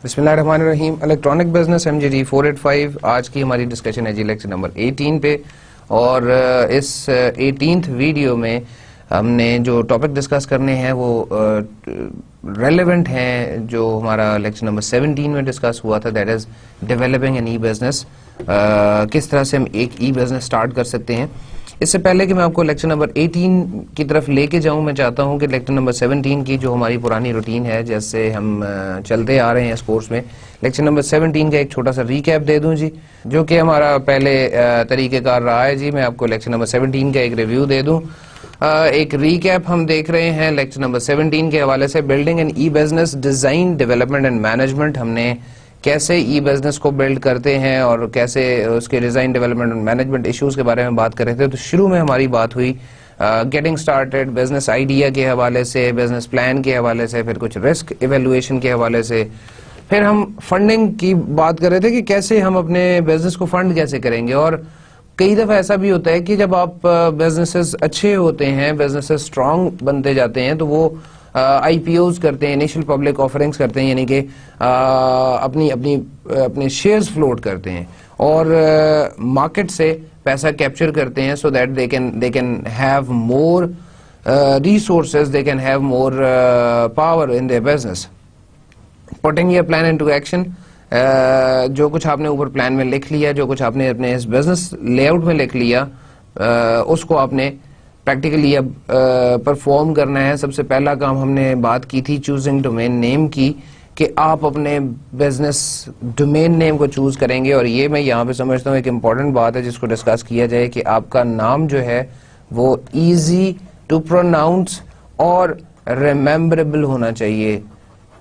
بسم اللہ الرحمن الرحیم. Electronic business MGD 485. آج کی ہماری ڈسکشن ہے جی لیکچر نمبر 18 پہ, اور اس 18th ویڈیو میں ہم نے جو ٹاپک ڈسکس کرنے ہیں وہ ریلیونٹ ہیں جو ہمارا لیکچر نمبر 17 میں ڈسکس ہوا تھا, that is developing an e business. کس طرح سے ہم ایک ای بزنس اسٹارٹ کر سکتے ہیں. اس سے پہلے کہ میں آپ کو لیکچر نمبر 18 کی طرف لے کے جاؤں, میں چاہتا ہوں کہ لیکچر نمبر 17 کی جو ہماری پرانی روٹین ہے جیسے ہم چلتے آ رہے ہیں اس کورس میں, لیکچر نمبر 17 کا ایک چھوٹا سا ریکیپ دے دوں جی, جو کہ ہمارا پہلے طریقہ کار رہا ہے جی. میں آپ کو لیکچر نمبر 17 کا ایک ریویو دے دوں. ایک ریکیپ ہم دیکھ رہے ہیں لیکچر نمبر 17 کے حوالے سے. Building and e business design development and management, ہم نے کیسے ای بزنس کو بلڈ کرتے ہیں اور کیسے اس کے ڈیزائن ڈیولپمنٹ اور مینجمنٹ ایشوز کے بارے میں بات کر رہے تھے. تو شروع میں ہماری بات ہوئی گیٹنگ سٹارٹیڈ, بزنس آئیڈیا کے حوالے سے, بزنس پلان کے حوالے سے, پھر کچھ رسک ایویلویشن کے حوالے سے, پھر ہم فنڈنگ کی بات کر رہے تھے کہ کیسے ہم اپنے بزنس کو فنڈ کیسے کریں گے. اور کئی دفعہ ایسا بھی ہوتا ہے کہ جب آپ بزنسز اچھے ہوتے ہیں, بزنسز اسٹرانگ بنتے جاتے ہیں, تو وہ آئی پی اوز کرتے ہیں, انیشل پبلک آفرنگز کرتے ہیں, یعنی کہ اپنے شیئرز فلوٹ کرتے ہیں اور مارکیٹ سے پیسہ کیپچر کرتے ہیں, so that they can have more resources, they can have more power in their business. Putting your plan into action, جو کچھ آپ نے اوپر پلان میں لکھ لیا, جو کچھ آپ نے اپنے اس بزنس لے آؤٹ میں لکھ لیا, اس کو آپ نے پریکٹیکلی اب پرفارم کرنا ہے. سب سے پہلا کام ہم نے بات کی تھی چوزنگ ڈومین نیم کی, کہ آپ اپنے بزنس ڈومین نیم کو چوز کریں گے. اور یہ میں یہاں پہ سمجھتا ہوں ایک امپورٹنٹ بات ہے جس کو ڈسکس کیا جائے, کہ آپ کا نام جو ہے وہ ایزی ٹو پروناؤنس اور ریممبریبل ہونا چاہیے.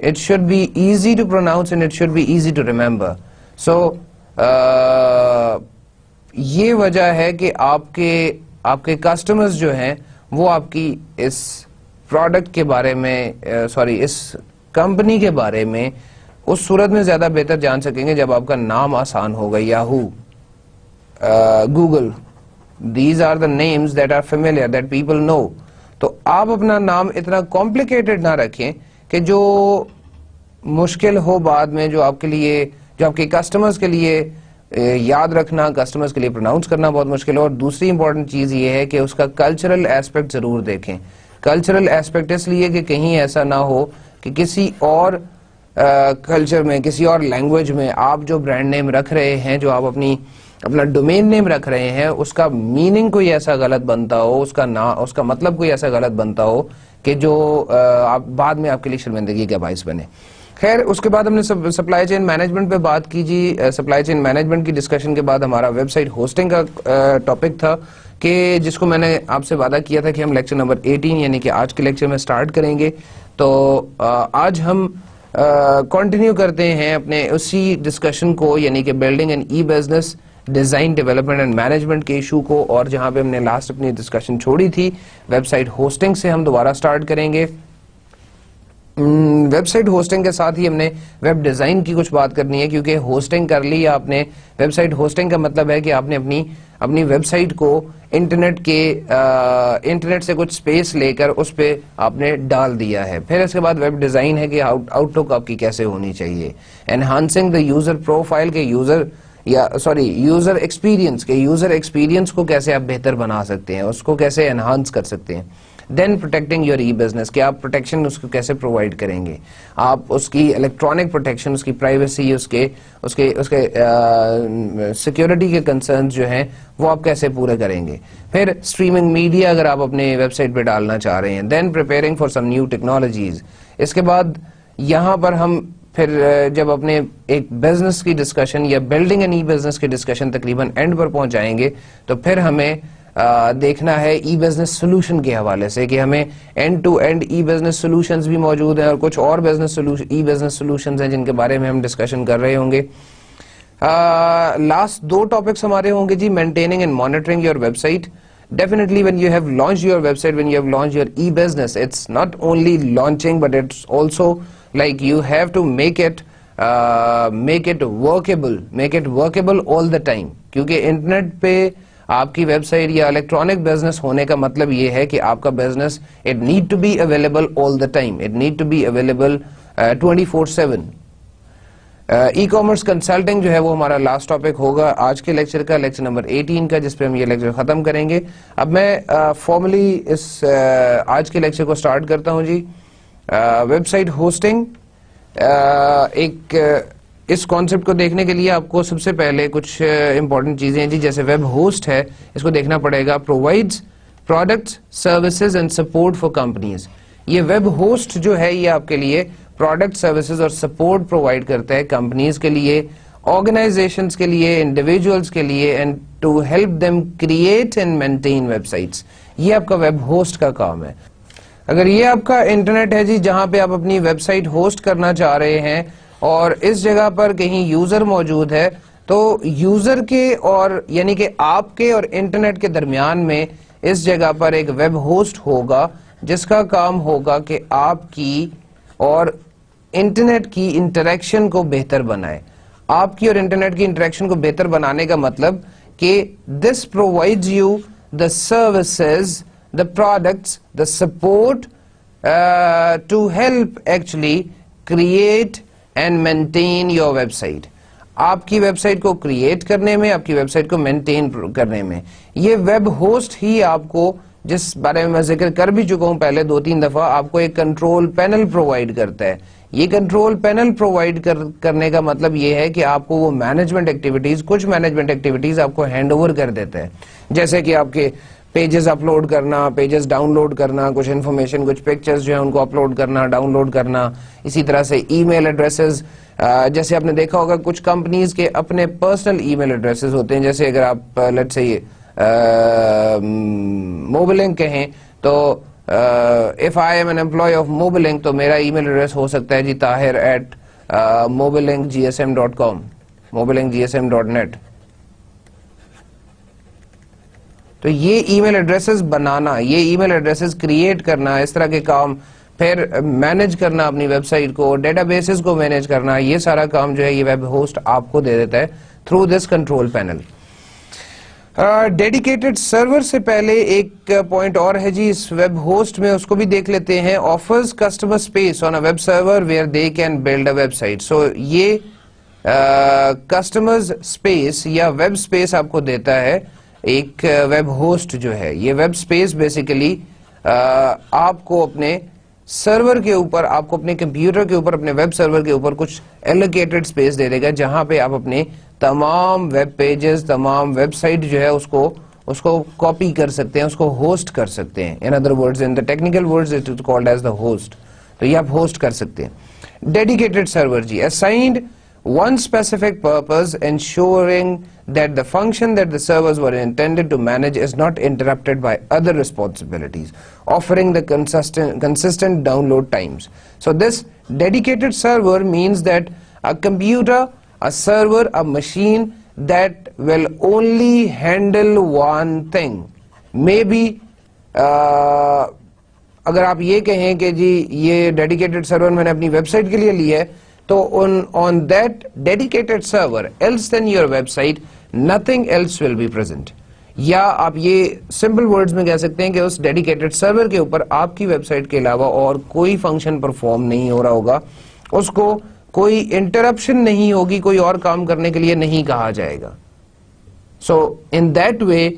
It should be easy to pronounce and it should be easy to remember. So یہ وجہ ہے کہ آپ کے کسٹمرز جو ہیں وہ آپ کی اس پروڈکٹ کے بارے میں اس کمپنی کے بارے میں اس صورت میں زیادہ بہتر جان سکیں گے جب آپ کا نام آسان ہوگا. Yahoo, Google, these are the names that are familiar, that people know. تو آپ اپنا نام اتنا کمپلیکیٹڈ نہ رکھیں کہ جو مشکل ہو بعد میں, جو آپ کے کسٹمرز کے لیے یاد رکھنا, کسٹمرز کے لیے پروناؤنس کرنا بہت مشکل ہو. اور دوسری امپورٹنٹ چیز یہ ہے کہ اس کا کلچرل ایسپیکٹ ضرور دیکھیں. کلچرل ایسپیکٹ اس لیے کہ کہیں ایسا نہ ہو کہ کسی اور کلچر میں, کسی اور لینگویج میں آپ جو برانڈ نیم رکھ رہے ہیں, جو آپ اپنا ڈومین نیم رکھ رہے ہیں, اس کا میننگ کوئی ایسا غلط بنتا ہو, اس کا مطلب کوئی ایسا غلط بنتا ہو کہ جو بعد میں آپ کے لیے شرمندگی کا باعث بنے. خیر, اس کے بعد ہم نے سپلائی چین مینجمنٹ پہ بات کی جی. سپلائی چین مینجمنٹ کی ڈسکشن کے بعد ہمارا ویب سائٹ ہوسٹنگ کا ٹاپک تھا, کہ جس کو میں نے آپ سے وعدہ کیا تھا کہ ہم لیکچر نمبر 18 یعنی کہ آج کے لیکچر میں سٹارٹ کریں گے. تو آج ہم کنٹینیو کرتے ہیں اپنے اسی ڈسکشن کو, یعنی کہ building and e business design development and management کے ایشو کو, اور جہاں پہ ہم نے لاسٹ اپنی ڈسکشن چھوڑی تھی ویب سائٹ ہوسٹنگ سے ہم دوبارہ سٹارٹ کریں گے. ویب سائٹ ہوسٹنگ کے ساتھ ہی ہم نے ویب ڈیزائن کی کچھ بات کرنی ہے, کیونکہ ہوسٹنگ کر لی آپ نے. ویب سائٹ ہوسٹنگ کا مطلب ہے کہ آپ نے اپنی ویب سائٹ کو انٹرنیٹ سے کچھ سپیس لے کر اس پہ آپ نے ڈال دیا ہے. پھر اس کے بعد ویب ڈیزائن ہے کہ آؤٹ لک آپ کی کیسے ہونی چاہیے. انہانسنگ دا یوزر پروفائل کے یوزر ایکسپیرینس کو کیسے آپ بہتر بنا سکتے ہیں, اس کو کیسے انہانس کر سکتے ہیں. دین پروٹیکٹنگ یور ای بزنس, کہ آپ پروٹیکشن اس کو کیسے پرووائڈ کریں گے, آپ اس کی الیکٹرانک پروٹیکشن, اس کی پرائیویسی, اس کے سیکیورٹی کے کنسرنز جو ہیں وہ آپ کیسے پورے کریں گے. پھر اسٹریمنگ میڈیا اگر آپ اپنے ویب سائٹ پہ ڈالنا چاہ رہے ہیں. Then preparing for some new technologies. اس کے بعد یہاں پر ہم پھر جب اپنے ایک بزنس کی ڈسکشن یا بلڈنگ اینڈ ای بزنس کی ڈسکشن تقریباً اینڈ پر پہنچ جائیں گے, تو پھر ہمیں دیکھنا ہے ای بزنس سولوشن کے حوالے سے, کہ ہمیں end to end e business solutions بھی موجود ہیں اور کچھ اور ای بزنس سولوشنز ہیں جن کے بارے میں ہم ڈسکشن کر رہے ہوں گے. لاسٹ 2 ٹاپکس ہمارے ہوں گے جی, maintaining and monitoring your web site. Definitely when you have launched your website, when you have launched your e-business, it's not only launching but it's also like you have to make it workable all the time. کیونکہ internet پہ آپ کی website یا electronic business ہونے کا مطلب یہ ہے کہ آپ کا business it need to be available all the time, it need to be available 24/7. E commerce consulting جو ہے وہ ہمارا لاسٹ ٹاپک ہوگا آج کے لیکچر کا، لیکچر نمبر 18 کا، جس پہ ہم یہ لیکچر ختم کریں گے. اب میں فارملی اس آج کے لیکچر کو سٹارٹ کرتا ہوں جی. ویب سائٹ ہوسٹنگ، ایک اس کانسیپٹ کو دیکھنے کے لیے آپ کو سب سے پہلے کچھ امپورٹنٹ چیزیں ہیں جی. جیسے ویب ہوسٹ ہے، اس کو دیکھنا پڑے گا. Provides products services and support for companies. یہ ویب ہوسٹ جو ہے یہ آپ کے لیے پروڈکٹ سروسز اور سپورٹ پرووائڈ کرتا ہے کمپنیز کے لیے، آرگنائزیشنز کے لیے، انڈیویجولز کے لیے، and to help them create and maintain websites. یہ آپ کا ویب ہوسٹ کا کام ہے. اگر یہ آپ کا انٹرنیٹ ہے جی جہاں پہ آپ اپنی ویب سائٹ ہوسٹ کرنا چاہ رہے ہیں اور اس جگہ پر کہیں یوزر موجود ہے، تو یوزر کے اور یعنی کہ آپ کے اور انٹرنیٹ کے درمیان میں اس جگہ پر ایک ویب ہوسٹ ہوگا جس کا کام ہوگا کہ آپ کی اور انٹرنیٹ کی انٹریکشن کو بہتر بنائے. آپ کی اور انٹرنیٹ کی انٹریکشن کو بہتر بنانے کا مطلب کہ this provides you the services, the products, the support to help actually create and maintain your website. آپ کی ویب سائٹ کو کریٹ کرنے میں، آپ کی ویب سائٹ کو مینٹین کرنے میں یہ ویب ہوسٹ ہی آپ کو، جس بارے میں ذکر کر بھی چکا ہوں پہلے 2-3 دفعہ، آپ کو ایک کنٹرول پینل پرووائڈ کرتا ہے. یہ کنٹرول پینل پرووائڈ کرنے کا مطلب یہ ہے کہ آپ کو وہ مینجمنٹ ایکٹیویٹیز، کچھ مینجمنٹ ایکٹیویٹیز آپ کو ہینڈ اوور کر دیتا ہے. جیسے کہ آپ کے پیجز اپلوڈ کرنا، پیجز ڈاؤن لوڈ کرنا، کچھ انفارمیشن، کچھ پکچرز جو ہیں ان کو اپلوڈ کرنا، ڈاؤن لوڈ کرنا. اسی طرح سے ای میل ایڈریسز، جیسے آپ نے دیکھا ہوگا کچھ کمپنیز کے اپنے پرسنل ای میل ایڈریسز ہوتے ہیں. جیسے اگر آپ لیٹس سے موبلنک کہیں تو if I am an employee of Mobilink تو میرا ای میل ایڈریس ہو سکتا ہے جی tahir@mobilinkgsm.com، mobilinkgsm.net. تو یہ ای میل ایڈریسز بنانا، یہ ای میل ایڈریسز کریٹ کرنا، اس طرح کے کام، پھر مینج کرنا اپنی ویب سائٹ کو، ڈیٹا بیسز کو مینج کرنا، یہ سارا کام جو ہے یہ ویب ہوسٹ آپ کو دے دیتا ہے through this control panel. Dedicated server سے پہلے ایک پوائنٹ اور ہے جی اس ویب ہوسٹ میں، اس کو بھی دیکھ لیتے ہیں. Offers customer space on a web server where they can build a web site. So یہ کسٹمرز اسپیس یا ویب اسپیس آپ کو دیتا ہے ایک ویب ہوسٹ جو ہے. یہ ویب اسپیس بیسیکلی آپ کو اپنے سرور کے اوپر، آپ کو اپنے کمپیوٹر کے اوپر، اپنے ویب سرور کے اوپر کچھ ایلوکیٹڈ اسپیس دے دے گا جہاں پہ آپ اپنے تمام ویب پیجز، تمام ویب سائٹ جو ہے اس کو کاپی کر سکتے ہیں، اس کو ہوسٹ کر سکتے ہیں. In other words, in the technical words it is called as the host. تو یہ آپ ہوسٹ کر سکتے ہیں. Dedicated server G assigned one specific purpose, ensuring that the function that the servers were intended to manage is not interrupted by other responsibilities, offering the consistent download times. So this dedicated server means that a computer, a server, a machine that will only handle one thing. Maybe اگر آپ یہ کہیں کہ جی یہ dedicated سرور میں نے اپنی web site کے لیے لی ہے، تو on that dedicated server else than your website nothing else will be present. یا آپ یہ سمپل ورڈز میں کہہ سکتے ہیں کہ اس ڈیڈیکیٹڈ سرور کے اوپر آپ کی ویب سائٹ کے علاوہ اور کوئی فنکشن پرفارم نہیں ہو رہا ہوگا، اس کو کوئی انٹرپشن نہیں ہوگی، کوئی اور کام کرنے کے لیے نہیں کہا جائے گا. سو ان دیٹ وے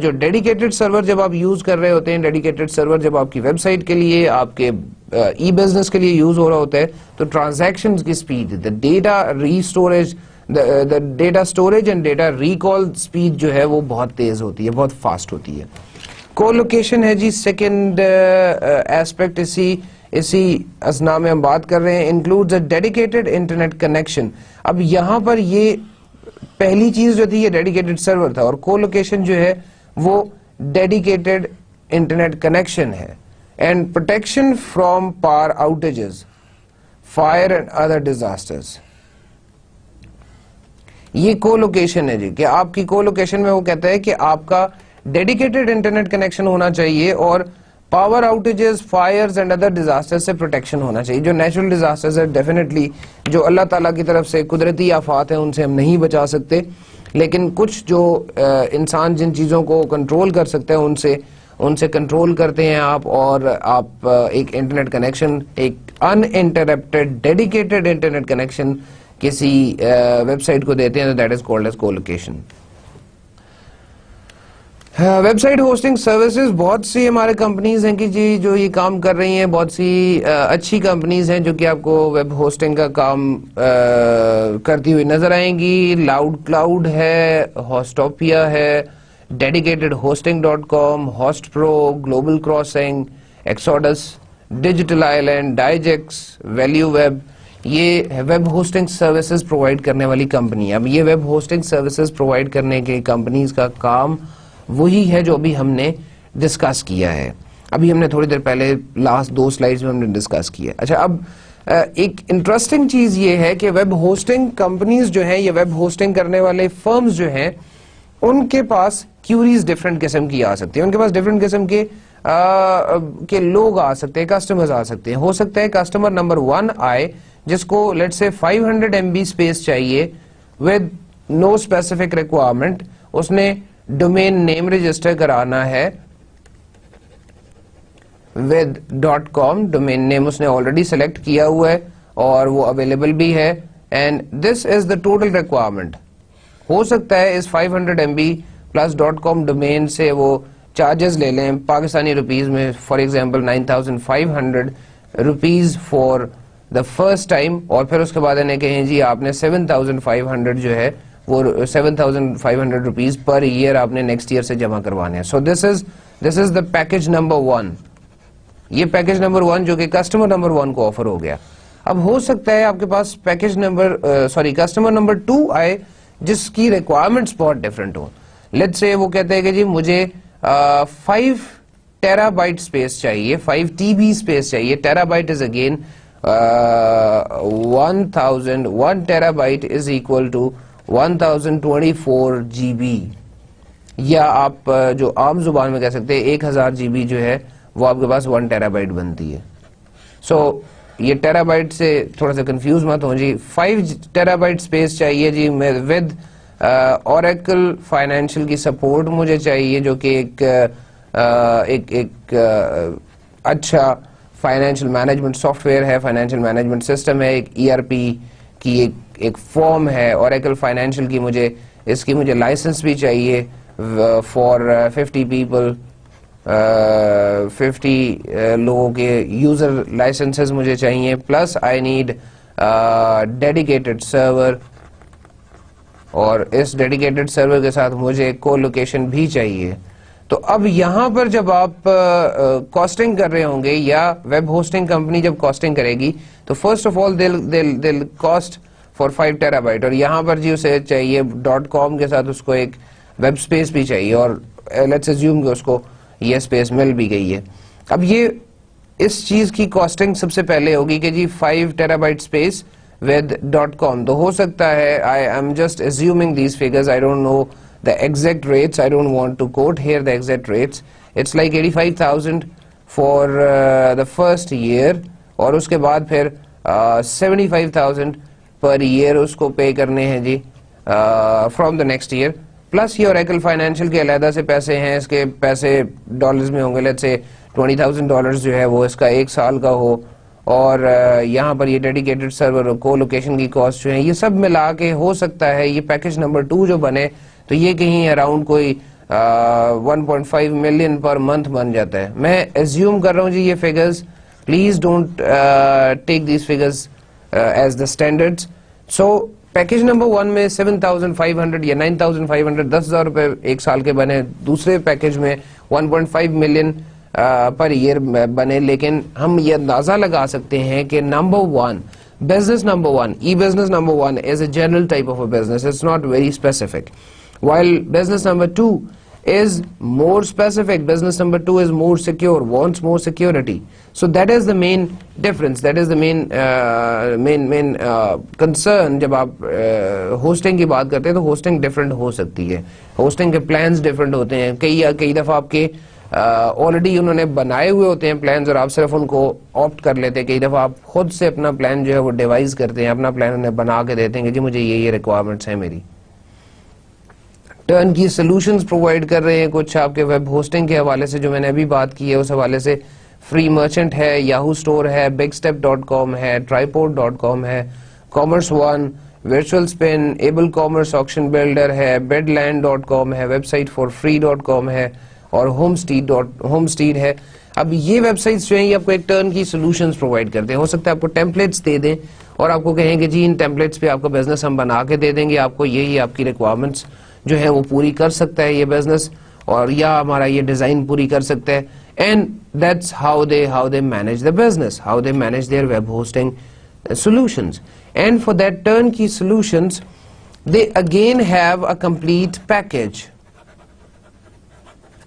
جو ڈیڈیکیٹڈ سرور جب آپ یوز کر رہے ہوتے ہیں، ڈیڈیکیٹڈ سرور جب آپ کی ویب سائٹ کے لیے، آپ کے ای بزنس کے لیے یوز ہو رہا ہوتا ہے، تو ٹرانزیکشنز کی speed, the data re storage, the data storage and data recall speed جو ہے وہ بہت تیز ہوتی ہے، بہت فاسٹ ہوتی ہے. کو لوکیشن ہے جی سیکنڈ ایسپیکٹ اسی اسنا میں ہم بات کر رہے ہیں. Includes a dedicated internet connection. اب یہاں پر یہ پہلی چیز جو تھی یہ ڈیڈیکیٹڈ سرور تھا، اور کو لوکیشن جو ہے وہ ڈیڈیکیٹڈ انٹرنیٹ کنیکشن ہے. And protection from power outages, fire and other disasters. یہ کو لوکیشن ہے جی کہ آپ کی کو لوکیشن میں وہ کہتا ہے کہ آپ کا ڈیڈیکیٹڈ انٹرنیٹ کنیکشن ہونا چاہیے اور power outages, fires and other disaster سے پروٹیکشن ہونا چاہیے. جو نیچرل ڈیزاسٹرز ہے ڈیفینیٹلی جو اللہ تعالیٰ کی طرف سے قدرتی آفات ہیں ان سے ہم نہیں بچا سکتے، لیکن کچھ جو انسان جن چیزوں کو کنٹرول کر سکتے ہیں ان سے کنٹرول کرتے ہیں آپ، اور آپ ایک انٹرنیٹ کنیکشن، ایک uninterrupted dedicated internet connection کسی ویب سائٹ کو دیتے ہیں تو that is called as colocation. Web site hosting services بہت سی ہمارے کمپنیز ہیں کہ جی جو یہ کام کر رہی ہیں, بہت سی اچھی کمپنیز ہیں جو کہ آپ کو ویب ہوسٹنگ کا کام کرتی ہوئی نظر آئیں گی. لاؤڈ کلاؤڈ ہے, ہوسٹوپیا ہے, dedicated hosting .com, host pro, global crossing, Exodus, digital island, Digex, value web, یہ ویب ہوسٹنگ سروسز پرووائڈ کرنے والی کمپنی. اب یہ ویب ہوسٹنگ سروسز پرووائڈ کرنے کے کمپنیز کا کام وہی ہے جو ابھی ہم نے ڈسکس کیا ہے. ابھی ہم نے تھوڑی دیر پہلے لاسٹ 2 سلائیڈز میں ہم نے ڈسکس کیا. اچھا, اب ایک انٹرسٹنگ چیز یہ ہے کہ ویب ہوسٹنگ کمپنیز جو ہیں, یہ ویب ہوسٹنگ کرنے والے فرمز جو ہیں, ان کے پاس کیوریز ڈفرنٹ قسم کی آ سکتی ہیں. ان کے پاس ڈفرنٹ قسم کے لوگ آ سکتے ہیں, کسٹمرز آ سکتے ہیں. ہو سکتا ہے کسٹمر نمبر 1 آئے جس کو لیٹ سے 500 MB اسپیس چاہیے ود نو اسپیسیفک ریکوائرمنٹ. اس نے ڈومین نیم رجسٹر کرانا ہے with.com. ڈومین نیم اس نے آلریڈی سلیکٹ کیا ہوا ہے اور وہ اویلیبل بھی ہے, and this is the total requirement. ہو سکتا ہے اس 500 MB پلس .com ڈومین سے وہ چارجز لے لیں پاکستانی روپیز میں, for example 9500 rupees for the first time, اور پھر اس کے بعد انہیں کہیں جی آپ نے 7500 جو ہے وہ 7500 روپیز پر ایئر آپ نے نیکسٹ ایئر سے جمع کروانے ہیں. سو this is the package number 1. یہ پیکج نمبر 1 جو کہ کسٹمر نمبر 1 کو آفر ہو گیا. اب ہو سکتا ہے آپ کے پاس کسٹمر نمبر 2 آئے جس کی ریکوائرمنٹس بہت ڈفرنٹ ہوں. لیٹس سے وہ کہتے ہیں کہ جی مجھے 5 ٹیرا بائٹ اسپیس چاہیے, 5 TB اسپیس چاہیے. Terabyte is again 1 terabyte is equal to 1024 GB, یا آپ جو عام زبان میں کہہ سکتے ہیں 1000 GB جو ہے وہ آپ کے پاس 1 ٹیرا بائٹ بنتی ہے. سو یہ ٹیرا بائٹ سے تھوڑا سا کنفیوز مت ہوں جی. 5 ٹیرا بائٹ اسپیس چاہیے جی ود اوریکل فائنینشیل کی سپورٹ مجھے چاہیے, جو کہ ایک اچھا فائنینشیل مینجمنٹ سافٹ ویئر ہے, فائنینشیل مینجمنٹ سسٹم ہے, ایک ERP کی ایک فارم ہے. اوریکل فائنینشیل کی اس کی مجھے لائسنس بھی چاہیے فار 50 پیپل, 50 لوگوں کے یوزر لائسنسز مجھے چاہیے, پلس آئی نیڈ ڈیڈیکیٹڈ سرور, اور اس ڈیڈیکیٹڈ سرور کے ساتھ مجھے کو لوکیشن بھی چاہیے. تو اب یہاں پر جب آپ کاسٹنگ کر رہے ہوں گے یا ویب ہوسٹنگ کمپنی جب کاسٹنگ کرے گی تو فرسٹ آف آل دل کاسٹ فار 5 ٹیرا بائٹ, اور یہاں پر جی اسے چاہیے .com کے ساتھ اس کو ایک ویب اسپیس بھی چاہیے, اور لیٹس اسیوم کہ اس کو یہ اسپیس مل بھی گئی ہے. اب یہ اس چیز کی کاسٹنگ سب سے پہلے ہوگی کہ جی 5 tera byte space with .com. تو ہو سکتا ہے I am just assuming these figures, I don't know the exact rates, I don't want to quote here the exact rates. It's like 85,000 for the first year, اور اس کے بعد پھر 75,000 per year اس کو pay کرنے ہیں جی from the next year. Plus یہ Oracle financial کے علیحدہ سے پیسے ہیں, اس کے پیسے ڈالرز میں ہوں گے, لیٹس سے $20,000 جو ہے وہ اس کا 1 سال کا ہو, اور یہاں پر یہ ڈیڈیکیٹڈ سرور اور کو لوکیشن کی کاسٹ جو ہے یہ سب ملا کے ہو سکتا ہے یہ پیکج نمبر 2 جو بنے تو یہ کہیں اراؤنڈ کوئی 1.5 ملین پر منتھ بن جاتا ہے. میں ایزیوم کر رہا ہوں جی یہ figures, please don't take these figures as the standards. So package number 1 میں 7,500 یا 9,500 10,000 روپے 1 سال کے بنے, دوسرے پیکج میں 1.5 ملین پر ایئر بنے. لیکن ہم یہ اندازہ لگا سکتے ہیں کہ business number 1, e-business number 1 is a general type of a business, it's not very specific, while business number 2 is more specific, business number 2 is more secure, wants more security. So that is the main difference, that is the main concern. جب آپ hosting کی بات کرتے ہیں تو hosting different ہو سکتی ہے, hosting کے plans different ہوتے ہیں. کئی دفعہ آپ کے آلریڈی انہوں نے بنائے ہوئے ہوتے ہیں پلانز اور آپ صرف ان کو آپٹ کر لیتے ہیں. کئی دفعہ آپ خود سے اپنا پلان جو ہے وہ ڈیوائز کرتے ہیں, اپنا پلان انہیں بنا کے دیتے ہیں کہ جی مجھے یہ ریکوائرمنٹس ہیں میری. ٹرن کی سولوشنز پرووائڈ کر رہے ہیں کچھ آپ کے ویب ہوسٹنگ کے حوالے سے جو میں نے ابھی بات کی ہے اس حوالے سے. فری مرچنٹ ہے, یاہو اسٹور ہے, bigstep.com ہے, tripod.com ہے, commerce one, virtual spin, able commerce, auction builder ہے, bedland.com ہے, websitefree.com ہے اور homesteed ہے. اب یہ ویب سائٹس جو ہیں یہ آپ کو ایک ٹرن کی سولوشنز پرووائڈ کرتے ہیں. ہو سکتا ہے آپ کو ٹیمپلیٹس دے دیں اور آپ کو کہیں کہ جی ان ٹیمپلیٹس پہ آپ کا بزنس ہم بنا کے دے دیں گے, آپ کو یہی آپ کی ریکوائرمنٹس جو ہے وہ پوری کر سکتا ہے یہ بزنس, اور یا ہمارا یہ ڈیزائن پوری کر سکتا ہے. And that's how they manage the business, how they manage their web hosting solutions. And for that turnkey solutions, they again have a complete package.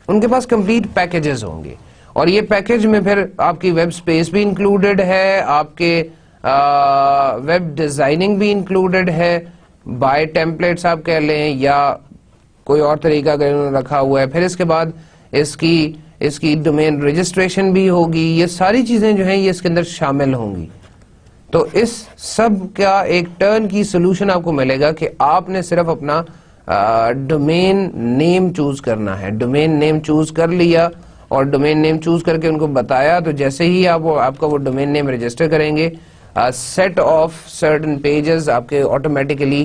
ان کے پاس کمپلیٹ پیکیجز ہوں گے, اور یہ پیکیج میں پھر آپ کی ویب سپیس بھی انکلوڈیڈ ہے, آپ کے ویب ڈیزائننگ بھی انکلوڈیڈ ہے, بائی ٹیمپلیٹس آپ کہہ لیں یا کوئی اور طریقہ اگر انہوں نے رکھا ہوا ہے. پھر اس کے بعد اس کی ڈومین رجسٹریشن بھی ہوگی. یہ ساری چیزیں جو ہیں یہ اس کے اندر شامل ہوں گی. تو اس سب کا ایک ٹرن کی سولوشن آپ کو ملے گا کہ آپ نے صرف اپنا ڈومین نیم چوز کرنا ہے. ڈومین نیم چوز کر لیا اور ڈومین نیم چوز کر کے ان کو بتایا, تو جیسے ہی آپ کا وہ ڈومین نیم رجسٹر کریں گے, سیٹ آف سرٹن پیجز آپ کے آٹومیٹیکلی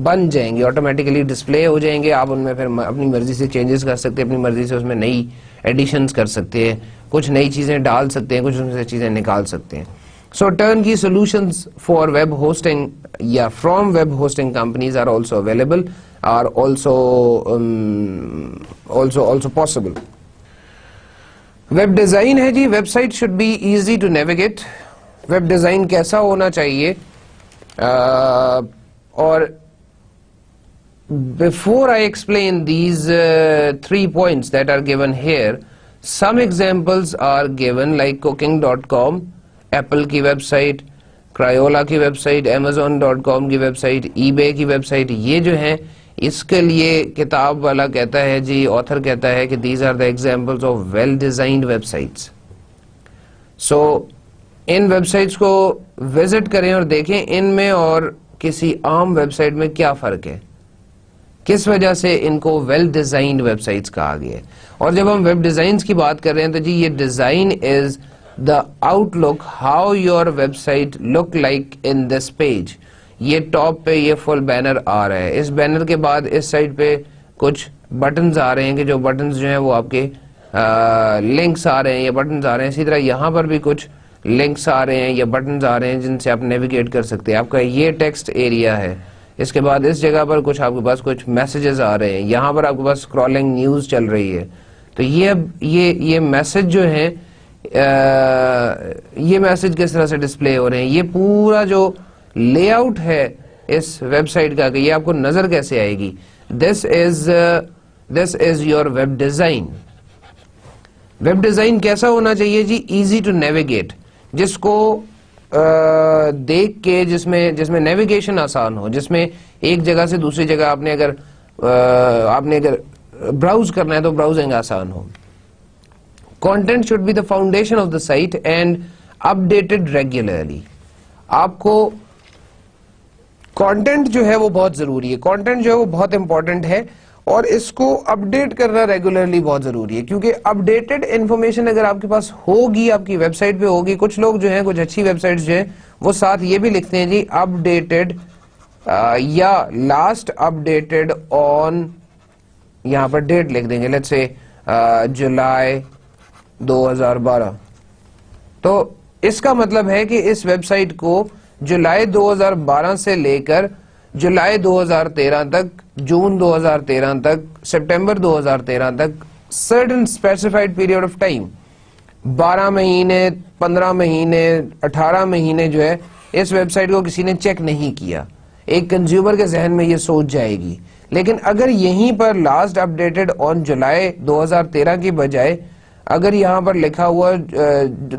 بن جائیں گے, آٹومیٹیکلی ڈسپلے ہو جائیں گے. آپ ان میں پھر اپنی مرضی سے چینجز کر سکتے ہیں, اپنی مرضی سے اس میں نئی ایڈیشنز کر سکتے ہیں, کچھ نئی چیزیں ڈال سکتے ہیں, کچھ ان سے چیزیں نکال سکتے ہیں. So turnkey solutions for web hosting from web hosting companies are also available, are also possible. Web design ہے جی, website should be easy to navigate. Web design کیسا ہونا چاہیے, اور before I explain these 3 points that are given here, some examples are given like cooking.com, apple کی web site, کرایولا کی web site, amazon.com کی web site, ای بے کی web site. یہ جو ہیں اس کے لیے کتاب والا کہتا ہے جی, آتھر کہتا ہے کہ these are the examples of well designed websites. So in web sites کو وزٹ کریں اور دیکھیں ان میں اور کسی عام ویب سائٹ میں کیا فرق ہے, کس وجہ سے ان کو ویل ڈیزائنڈ ویب سائٹس کہا گیا ہے. اور جب ہم ویب ڈیزائنز کی بات کر رہے ہیں تو جی یہ design is the outlook, how your website look like in this page. یہ ٹاپ پہ یہ فل بینر آ رہا ہے, اس بینر کے بعد اس سائڈ پہ کچھ بٹنز آ رہے ہیں کہ جو بٹنز جو ہیں وہ آپ کے لنکس آ رہے ہیں یا بٹنز آ رہے ہیں. اسی طرح یہاں پر بھی کچھ لنکس آ رہے ہیں یا بٹنز آ رہے ہیں جن سے آپ نیویگیٹ کر سکتے ہیں. آپ کا یہ ٹیکسٹ ایریا ہے, اس کے بعد اس جگہ پر کچھ آپ کے پاس کچھ میسیجز آ رہے ہیں, یہاں پر آپ کے پاس اسکرولنگ نیوز چل رہی ہے. تو یہ میسج جو ہیں یہ میسج کس طرح سے ڈسپلے ہو رہے ہیں, یہ پورا جو لے آؤٹ ہے اس ویب سائٹ کا کہ یہ آپ کو نظر کیسے آئے گی. This is your web design. Web design کیسا ہونا چاہیے جی, ایزی ٹو نیویگیٹ, جس کو دیکھ کے جس میں نیویگیشن آسان ہو, جس میں ایک جگہ سے دوسری جگہ آپ نے اگر براؤز کرنا ہے تو براؤزنگ آسان ہو. Content should be the foundation of the site and updated regularly. آپ کو content جو ہے وہ بہت ضروری ہے, content جو ہے وہ بہت امپورٹنٹ ہے, اور اس کو اپڈیٹ کرنا ریگولرلی بہت ضروری ہے, کیونکہ اپڈیٹڈ انفارمیشن اگر آپ کے پاس ہوگی, آپ کی ویب سائٹ پہ ہوگی. کچھ لوگ جو ہیں, کچھ اچھی ویب سائٹس جو ہیں وہ ساتھ یہ بھی لکھتے ہیں جی اپڈیٹڈ یا لاسٹ اپڈیٹڈ آن, یہاں پر ڈیٹ لکھ دیں گے, لیٹس سے جولائی 2012. تو اس کا مطلب ہے کہ اس ویب سائٹ کو جولائی 2012 سے لے کر جولائی 2013 تک, جون 2013 تک, سپٹمبر 2013 تک, certain specified period of time, 12 مہینے, 15 مہینے, 18 مہینے جو ہے اس ویب سائٹ کو کسی نے چیک نہیں کیا. ایک کنزیومر کے ذہن میں یہ سوچ جائے گی. لیکن اگر یہیں پر لاسٹ اپڈیٹڈ آن جولائی 2013 کی بجائے اگر یہاں پر لکھا ہوا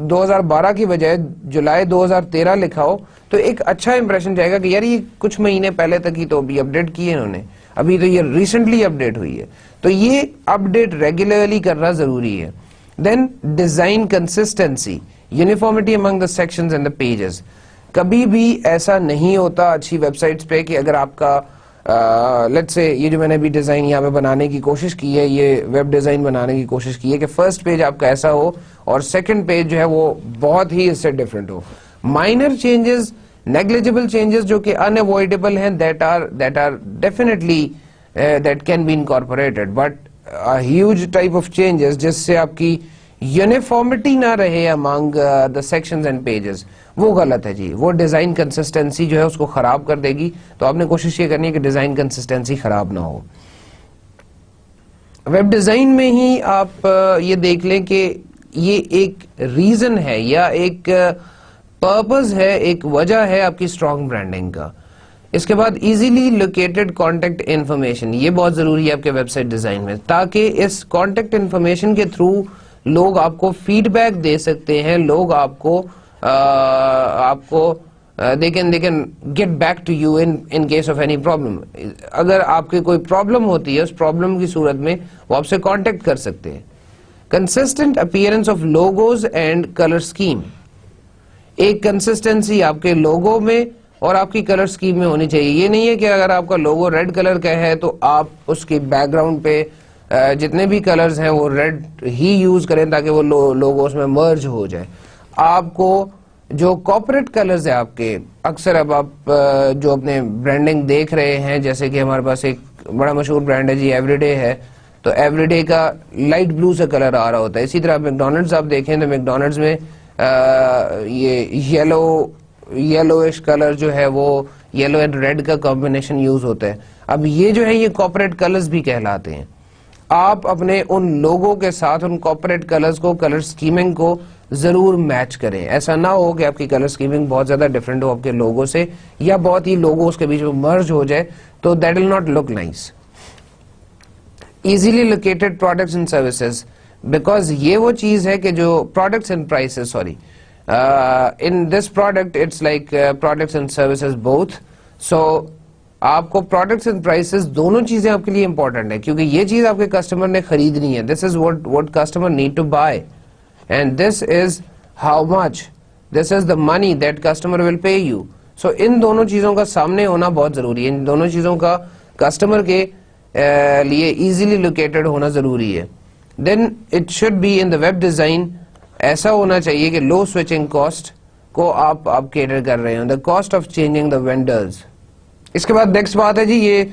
2012 کی بجائے جولائی 2013 لکھا ہو, تو ایک اچھا امپریشن جائے گا کہ یار یہ کچھ مہینے پہلے تک ہی تو ابھی اپڈیٹ کیے انہوں نے, ابھی تو یہ ریسنٹلی اپڈیٹ ہوئی ہے. تو یہ اپڈیٹ ریگولرلی کرنا ضروری ہے. Then design consistency, uniformity among the sections and the pages. کبھی بھی ایسا نہیں ہوتا اچھی ویب سائٹس پہ کہ اگر آپ کا لیٹس سے یہ جو میں نے ابھی ڈیزائن یہاں پہ بنانے کی کوشش کی ہے, یہ ویب ڈیزائن بنانے کی کوشش کی ہے کہ فرسٹ پیج آپ کا ایسا ہو اور سیکنڈ پیج جو ہے وہ بہت ہی اس سے ڈفرینٹ ہو. مائنر چینجز negligible changes جو کہ unavoidable ہیں, that are definitely that can be incorporated, but a huge type of changes جس سے آپ کی یونیفارمٹی نہ رہے among the sections and pages, وہ غلط ہے جی. وہ ڈیزائن کنسسٹنسی جو ہے اس کو خراب کر دے گی. تو آپ نے کوشش یہ کرنی ہے کہ ڈیزائن کنسسٹنسی خراب نہ ہو. ویب ڈیزائن میں ہی آپ یہ دیکھ لیں کہ یہ ایک ریزن ہے یا ایک پرپز ہے, ایک وجہ ہے آپ کی اسٹرانگ برانڈنگ کا. اس کے بعد ایزیلی لوکیٹڈ کانٹیکٹ انفارمیشن, یہ بہت ضروری ہے آپ کے ویب سائٹ ڈیزائن میں, تاکہ اس کانٹیکٹ انفارمیشن کے تھرو لوگ آپ کو فیڈ بیک دے سکتے ہیں, لوگ آپ کو they can get back to you in case of any problem. اگر آپ کی کوئی پرابلم ہوتی ہے, اس پرابلم کی صورت میں وہ آپ سے کانٹیکٹ کر سکتے ہیں. Consistent appearance of logos and colour scheme, ایک کنسسٹنسی آپ کے لوگو میں اور آپ کی کلر اسکیم میں ہونی چاہیے. یہ نہیں ہے کہ اگر آپ کا لوگو ریڈ کلر کا ہے تو آپ اس کی بیک گراؤنڈ پہ جتنے بھی کلرز ہیں وہ ریڈ ہی یوز کریں تاکہ وہ لوگو اس میں مرج ہو جائے. آپ کو جو کارپوریٹ کلرز ہیں آپ کے, اکثر اب آپ جو اپنے برانڈنگ دیکھ رہے ہیں, جیسے کہ ہمارے پاس ایک بڑا مشہور برانڈ ہے جی ایوری ڈے ہے, تو ایوری ڈے کا لائٹ بلو سے کلر آ رہا ہوتا ہے. اسی طرح میکڈونلڈز آپ دیکھیں تو میکڈونلڈز میں یہ یلوئش کلر جو ہے وہ یلو اینڈ ریڈ کا کمبینیشن یوز ہوتا ہے. اب یہ جو ہے یہ کارپوریٹ کلرز بھی کہلاتے ہیں. آپ اپنے ان لوگوں کے ساتھ ان کارپوریٹ کلرز کو, کلر اسکیمنگ کو ضرور میچ کریں. ایسا نہ ہو کہ آپ کی کلر اسکیمنگ بہت زیادہ ڈفرینٹ ہو آپ کے لوگوں سے, یا بہت ہی لوگوں اس کے بیچ میں مرج ہو جائے, تو that will not look nice. Easily located products and services, because یہ وہ چیز ہے کہ جو products and prices, sorry in this product it's like products and services both. So آپ کو پروڈکٹس اینڈ پرائسز دونوں چیزیں آپ کے لیے امپورٹنٹ ہے, کیونکہ یہ چیز آپ کے کسٹمر نے خریدنی ہے. This is what customer need to buy, and this is how much, this is the money that customer will pay you. So ان دونوں چیزوں کا سامنے ہونا بہت ضروری ہے, ان دونوں چیزوں کا کسٹمر کے لیے ایزیلی لوکیٹڈ ہونا ضروری ہے. Then it should be in the web design ایسا ہونا چاہیے کہ لو سوئچنگ کاسٹ کو آپ کیٹر کر رہے ہیں, the cost of changing the vendors. اس کے بعد نیکسٹ بات ہے جی یہ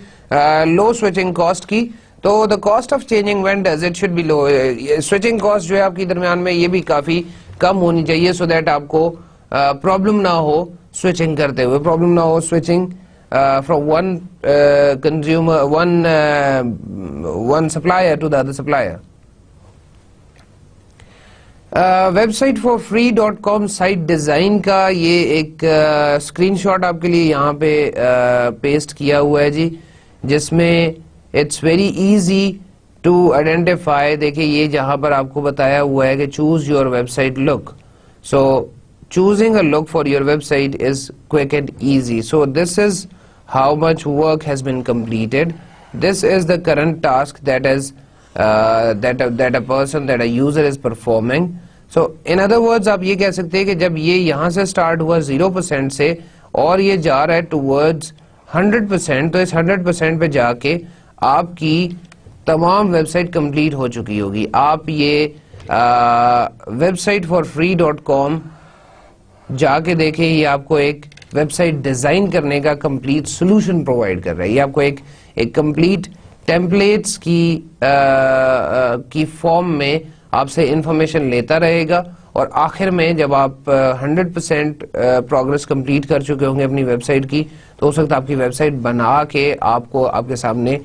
لو سوئچنگ کاسٹ کی. تو the cost of changing vendors it should be low. Switching cost جو ہے آپ کی درمیان میں یہ بھی کافی کم ہونی چاہیے, سو دیٹ آپ کو پرابلم نہ ہو سوئچنگ کرتے ہوئے, پرابلم نہ ہو switching from one supplier to the other supplier. Web site for free .com site design کا یہ ایک اسکرین شاٹ آپ کے لیے یہاں پہ پیسٹ کیا ہوا ہے جی, جس میں it's very easy to identify. دیکھیں یہ جہاں پر آپ کو بتایا ہوا ہے کہ choose your web site look. So choosing a look for your web site is quick and easy. So this is how much work has been completed. This is the current task that is that a person, that a user is performing. So in other words آپ یہ کہہ سکتے ہیں کہ جب یہ یہاں سے سٹارٹ ہوا 0% سے اور یہ جا رہا ہے towards 100%, تو اس 100% پہ جا کے آپ کی تمام ویب سائٹ کمپلیٹ ہو چکی ہوگی. آپ یہ web site for free .com جا کے دیکھیں, یہ آپ کو ایک ویب سائٹ ڈیزائن کرنے کا کمپلیٹ سولوشن پرووائڈ کر رہا ہے. یہ آپ کو ایک کمپلیٹ ٹیمپلیٹس کی فارم میں آپ سے انفارمیشن لیتا رہے گا, اور آخر میں جب آپ 100% پروگرس کمپلیٹ کر چکے ہوں گے اپنی ویب سائٹ کی, تو اس وقت آپ کی ویب سائٹ بنا کے آپ کو آپ کے سامنے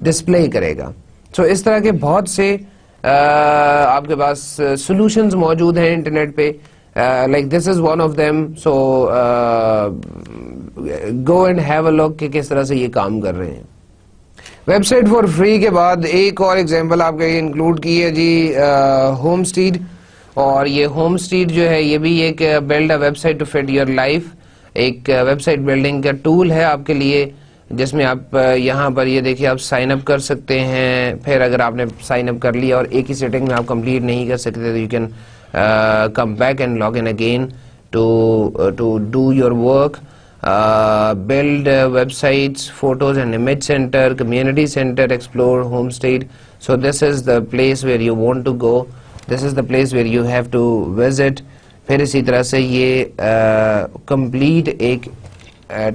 ڈسپلے کرے گا. سو اس طرح کے بہت سے آپ کے پاس سولوشنز موجود ہیں انٹرنیٹ پہ, like this is one of them. So go and have a look کہ کس طرح سے یہ کام کر رہے ہیں. ویب سائٹ فار فری کے بعد ایک اور ایگزامپل آپ کے انکلوڈ کی ہے جی ہوم اسٹریٹ. اور یہ ہوم اسٹریٹ جو ہے یہ بھی ایک build a web site to fit your life, ایک ویب سائٹ بلڈنگ کا ٹول ہے آپ کے لیے, جس میں آپ یہاں پر یہ دیکھیے آپ سائن اپ کر سکتے ہیں. پھر اگر آپ نے سائن اپ کر لیا اور ایک ہی سیٹنگ میں آپ کمپلیٹ نہیں کر سکتے تو you can come back and log in again to do your work. Build websites, photos and image center, community center, explore home state. So this is the place where you want to go. This is the place where you have to visit پھر اسی طرح سے یہ complete ایک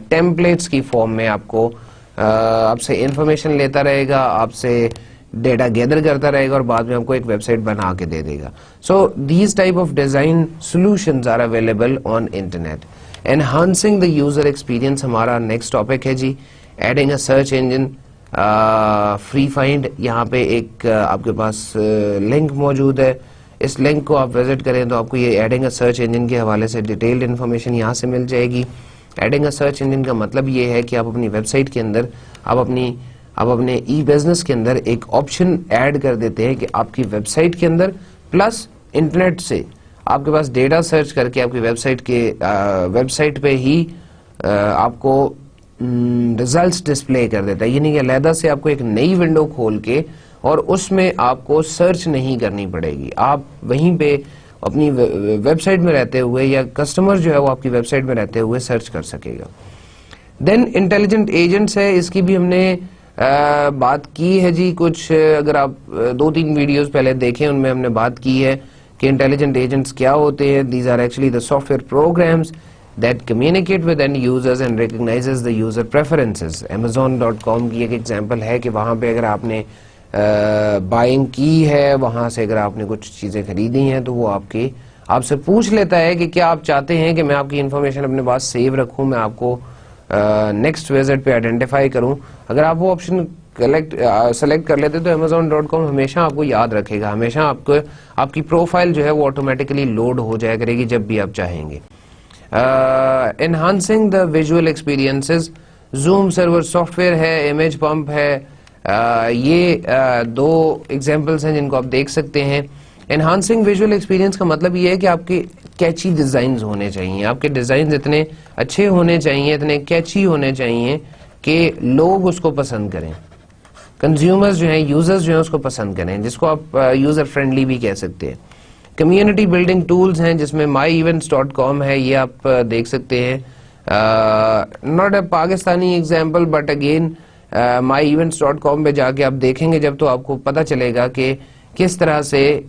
templates کی form میں آپ کو آپ سے انفارمیشن لیتا رہے گا, آپ سے ڈیٹا گیدر کرتا رہے گا اور بعد میں آپ کو ایک ویب سائٹ بنا کے دے دے گا. So these type of design solutions are available on internet. Enhancing the user experience ہمارا نیکسٹ ٹاپک ہے جی. Adding a search engine, free find, یہاں پہ ایک آپ کے پاس لنک موجود ہے, اس لنک کو آپ وزٹ کریں تو آپ کو یہ ایڈنگ اے سرچ انجن کے حوالے سے ڈیٹیلڈ انفارمیشن یہاں سے مل جائے گی. ایڈنگ اے سرچ انجن کا مطلب یہ ہے کہ آپ اپنی ویب سائٹ کے اندر آپ اپنے ای بزنس کے اندر ایک آپشن ایڈ کر دیتے ہیں کہ آپ کی ویب سائٹ کے اندر پلس انٹرنیٹ سے آپ کے پاس ڈیٹا سرچ کر کے آپ کی ویب سائٹ پہ ہی آپ کو ریزلٹس ڈسپلے کر دیتا ہے. یعنی کہ علیحدہ سے آپ کو ایک نئی ونڈو کھول کے اور اس میں آپ کو سرچ نہیں کرنی پڑے گی, آپ وہیں پہ اپنی ویب سائٹ میں رہتے ہوئے یا کسٹمر جو ہے وہ آپ کی ویب سائٹ میں رہتے ہوئے سرچ کر سکے گا. دین انٹیلیجنٹ ایجنٹس ہے, اس کی بھی ہم نے بات کی ہے جی کچھ, اگر آپ 2-3 ویڈیوز پہلے دیکھیں ان میں ہم نے بات کی ہے کہ انٹیلیجنٹ ایجنٹس کیا ہوتے ہیں. These are actually the software programs that communicate with end users and recognizes the user preferences. Amazon.com کی ایک ایگزامپل ہے کہ وہاں پہ اگر آپ نے بائنگ کی ہے, وہاں سے اگر آپ نے کچھ چیزیں خریدی ہیں تو وہ آپ سے پوچھ لیتا ہے کہ کیا آپ چاہتے ہیں کہ میں آپ کی انفارمیشن اپنے پاس سیو رکھوں, میں آپ کو نیکسٹ وزٹ پہ آئیڈینٹیفائی کروں. اگر آپ وہ آپشن سلیکٹ کر لیتے تو Amazon.com ہمیشہ آپ کو یاد رکھے گا, ہمیشہ آپ کی پروفائل جو ہے وہ آٹومیٹکلی لوڈ ہو جایا کرے گی جب بھی آپ چاہیں گے. enhancing the visual experiences, zoom server soft where ہے, امیج پمپ ہے, یہ 2 ایگزامپلس ہیں جن کو آپ دیکھ سکتے ہیں. enhancing visual experience کا مطلب یہ ہے کہ آپ کے کیچی ڈیزائنز ہونے چاہیے, آپ کے ڈیزائنز اتنے اچھے ہونے چاہیے, اتنے کیچی ہونے چاہیے کہ لوگ اس کو پسند کریں, کنزیومرز جو ہیں, یوزرز جو ہیں اس کو پسند کریں, جس کو آپ یوزر فرینڈلی بھی کہہ سکتے ہیں. کمیونٹی بلڈنگ ٹولز ہیں جس میں myevents.com ہے, یہ آپ دیکھ سکتے ہیں. Not a Pakistani example but again myevents.com پہ جا کے آپ دیکھیں گے جب تو آپ کو پتہ چلے گا کہ کس طرح سے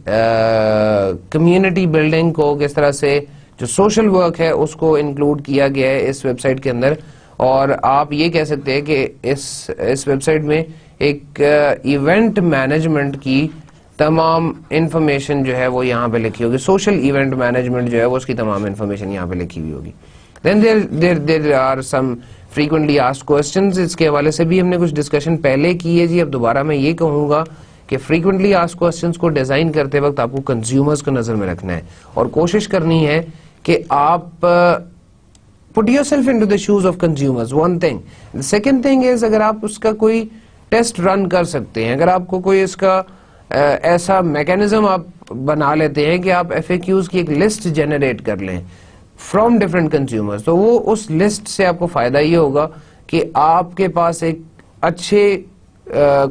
کمیونٹی بلڈنگ کو, کس طرح سے جو سوشل ورک ہے اس کو انکلوڈ کیا گیا ہے اس ویب سائٹ کے اندر. اور آپ یہ کہہ سکتے ہیں کہ اس ویب سائٹ میں ایک ایونٹ مینجمنٹ کی تمام انفارمیشن جو ہے وہ یہاں پہ لکھی ہوگی, سوشل ایونٹ مینجمنٹ جو ہے وہ اس کی تمام انفارمیشن یہاں پہ لکھی ہوئی ہوگی. Then there are some frequently asked questions, اس کے حوالے سے بھی ہم نے کچھ ڈسکشن پہلے کی ہے جی. اب دوبارہ میں یہ کہوں گا کہ فریکوینٹلی آسکڈ کوسچنز کو ڈیزائن کرتے وقت آپ کو کنزیومرز کو نظر میں رکھنا ہے اور کوشش کرنی ہے کہ آپ put yourself into the shoes of consumers, one thing. The second thing is اگر آپ اس کا کوئی ٹیسٹ رن کر سکتے ہیں, اگر آپ کو کوئی اس کا ایسا میکینزم آپ بنا لیتے ہیں کہ آپ FAQs کی ایک لسٹ جنریٹ کر لیں فرام ڈفرنٹ کنزیومرز, تو وہ اس لسٹ سے آپ کو فائدہ یہ ہوگا کہ آپ کے پاس ایک اچھے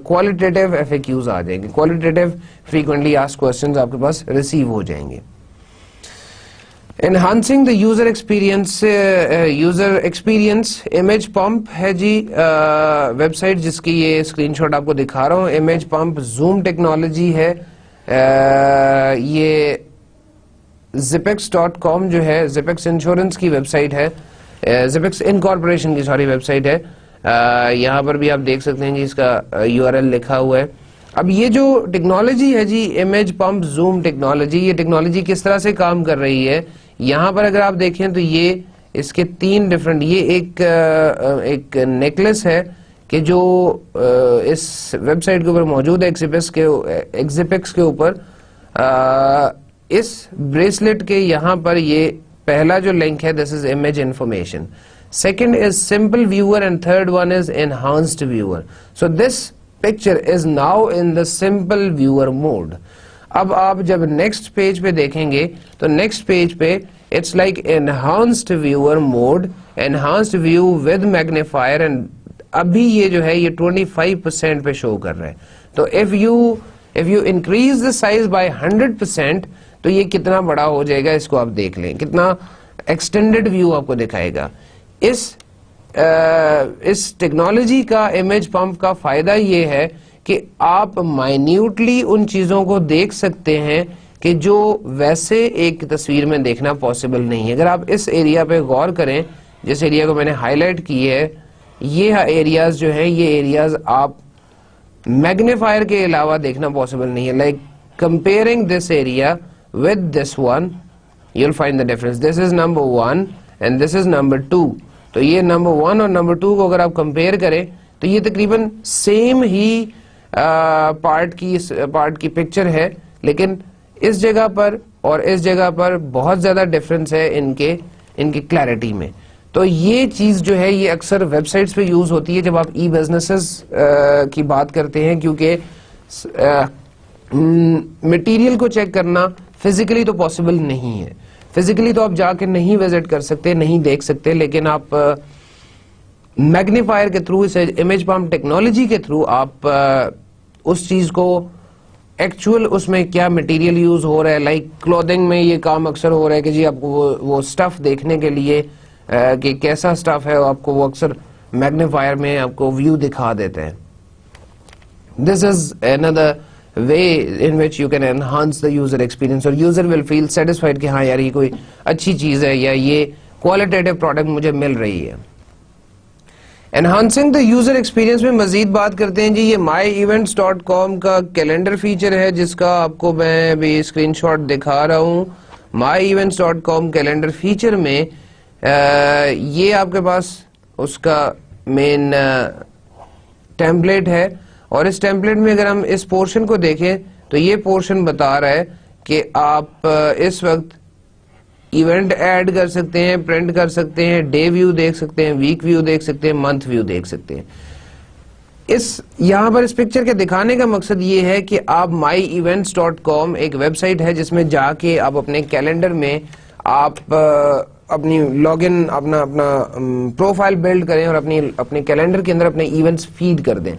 کوالٹیٹیو FAQs آ جائیں گے, کوالٹیٹیو فریکوینٹلی آسکڈ کوسچنز آپ کے پاس ریسیو ہو جائیں گے. Enhancing the user experience, image pump ہے جی ویب سائٹ جس کی یہ اسکرین شاٹ آپ کو دکھا رہا ہوں. امیج پمپ زوم ٹیکنالوجی ہے, یہ zipex.com جو ہے zipex انشورنس کی ویب سائٹ ہے, zipex انکارپوریشن کی ویب سائٹ ہے. یہاں پر بھی آپ دیکھ سکتے ہیں جی اس کا URL لکھا ہوا ہے. اب یہ جو ٹیکنالوجی ہے جی امیج پمپ زوم ٹیکنالوجی, یہ ٹیکنالوجی کس طرح سے کام کر رہی ہے, یہاں پر اگر آپ دیکھیں تو یہ اس کے 3 ڈفرنٹ, یہ ایک نیکلس ہے کہ جو اس ویب سائٹ کے اوپر موجود ہے ایکزیپیکس کے اوپر. اس بریسلیٹ کے یہاں پر یہ پہلا جو لنک ہے this is image information, second is simple viewer and third one is enhanced viewer. So this picture is now in the simple viewer mode. اب آپ جب نیکسٹ پیج پہ دیکھیں گے تو نیکسٹ پیج پہ it's like enhanced viewer mode, enhanced view with magnifier, and ابھی یہ جو ہے یہ 25% پہ شو کر رہا ہے. تو if you increase the size by 100% تو یہ کتنا بڑا ہو جائے گا, اس کو آپ دیکھ لیں کتنا extended view آپ کو دکھائے گا. اس ٹیکنالوجی کا امیج پمپ کا فائدہ یہ ہے کہ آپ مائنیوٹلی ان چیزوں کو دیکھ سکتے ہیں کہ جو ویسے ایک تصویر میں دیکھنا پاسبل نہیں ہے. اگر آپ اس ایریا پہ غور کریں, جس ایریا کو میں نے ہائی لائٹ کی ہے, یہ ایریاز جو ہیں, یہ ایریاز آپ میگنیفائر کے علاوہ دیکھنا پاسبل نہیں ہے. Like comparing this area with this one, you'll find the difference. This is number 1 and this is number 2. تو یہ number 1 اور number 2 کو اگر آپ compare کریں تو یہ تقریباً same ہی پارٹ کی پکچر ہے, لیکن اس جگہ پر اور اس جگہ پر بہت زیادہ ڈفرنس ہے ان کی کلیئرٹی میں. تو یہ چیز جو ہے یہ اکثر ویب سائٹس پہ یوز ہوتی ہے جب آپ ای بزنسز کی بات کرتے ہیں, کیونکہ مٹیریل کو چیک کرنا فزیکلی تو پاسبل نہیں ہے. فزیکلی تو آپ جا کے نہیں وزٹ کر سکتے, نہیں دیکھ سکتے, لیکن آپ میگنیفائر کے تھرو, اس امیج پام ٹیکنالوجی کے تھرو آپ اس چیز کو ایکچوئل اس میں کیا مٹیریل یوز ہو رہا ہے. لائک کلودنگ میں یہ کام اکثر ہو رہا ہے کہ جی آپ کو وہ سٹف دیکھنے کے لیے کہ کیسا سٹف ہے, آپ کو وہ اکثر میگنیفائر میں آپ کو ویو دکھا دیتے ہیں. دس از another way in which you can enhance the user experience, اور user will feel satisfied کہ ہاں یار یہ کوئی اچھی چیز ہے یا یہ qualitative product مجھے مل رہی ہے. enhancing the user experience میں مزید بات کرتے ہیں جی. یہ myevents.com کا کیلنڈر فیچر ہے جس کا آپ کو میں بھی اسکرین شاٹ دکھا رہا ہوں. myevents.com کیلنڈر فیچر میں یہ آپ کے پاس اس کا مین ٹیمپلیٹ ہے, اور اس ٹیمپلیٹ میں اگر ہم اس پورشن کو دیکھیں تو یہ پورشن بتا رہا ہے کہ آپ اس وقت ایونٹ ایڈ کر سکتے ہیں, پرنٹ کر سکتے ہیں, ڈے ویو دیکھ سکتے ہیں, ویک ویو دیکھ سکتے ہیں, منتھ ویو دیکھ سکتے ہیں. یہاں پر اس پکچر کے دکھانے کا مقصد یہ ہے کہ آپ myevents.com ایک ویب سائٹ ہے جس میں جا کے آپ اپنے کیلنڈر میں آپ اپنی لاگ ان اپنا پروفائل بلڈ کریں اور اپنے کیلنڈر کے اندر اپنے ایونٹس فیڈ کر دیں,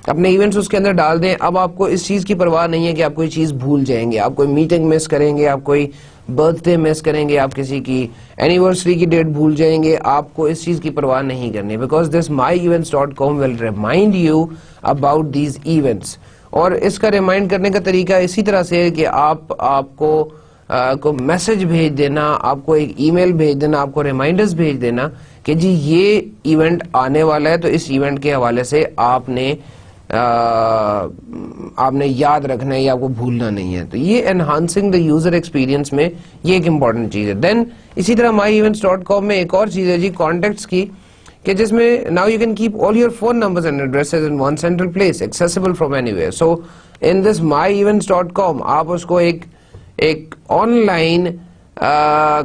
اپنے ایونٹس اس کے اندر ڈال دیں. اب آپ کو اس چیز کی پرواہ نہیں ہے کہ آپ کوئی چیز بھول جائیں گے, آپ کوئی میٹنگ مس کریں گے, آپ کوئی برتھ ڈے مس کریں گے, آپ کسی کی اینیورسری کی ڈیٹ بھول جائیں گے. آپ کو اس چیز کی پرواہ نہیں کرنی, because this myevents.com will remind you about these events. اور اس کا ریمائنڈ کرنے کا طریقہ اسی طرح سے ہے کہ آپ کو میسج بھیج دینا, آپ کو ایک ای میل بھیج دینا, آپ کو ریمائنڈرز بھیج دینا کہ جی یہ ایونٹ آنے والا ہے, تو اس ایونٹ کے حوالے سے آپ نے یاد رکھنا ہے یا آپ کو بھولنا نہیں ہے. تو یہ انہانسنگ دا یوزر ایکسپیرینس میں یہ ایک امپورٹنٹ چیز ہے. دین اسی طرح myevents.com میں ایک اور چیز ہے جی کانٹیکٹس کی, کہ جس میں now you can keep all your phone numbers and addresses in one central place accessible from anywhere. So in this myevents.com آپ اس کو ایک آن لائن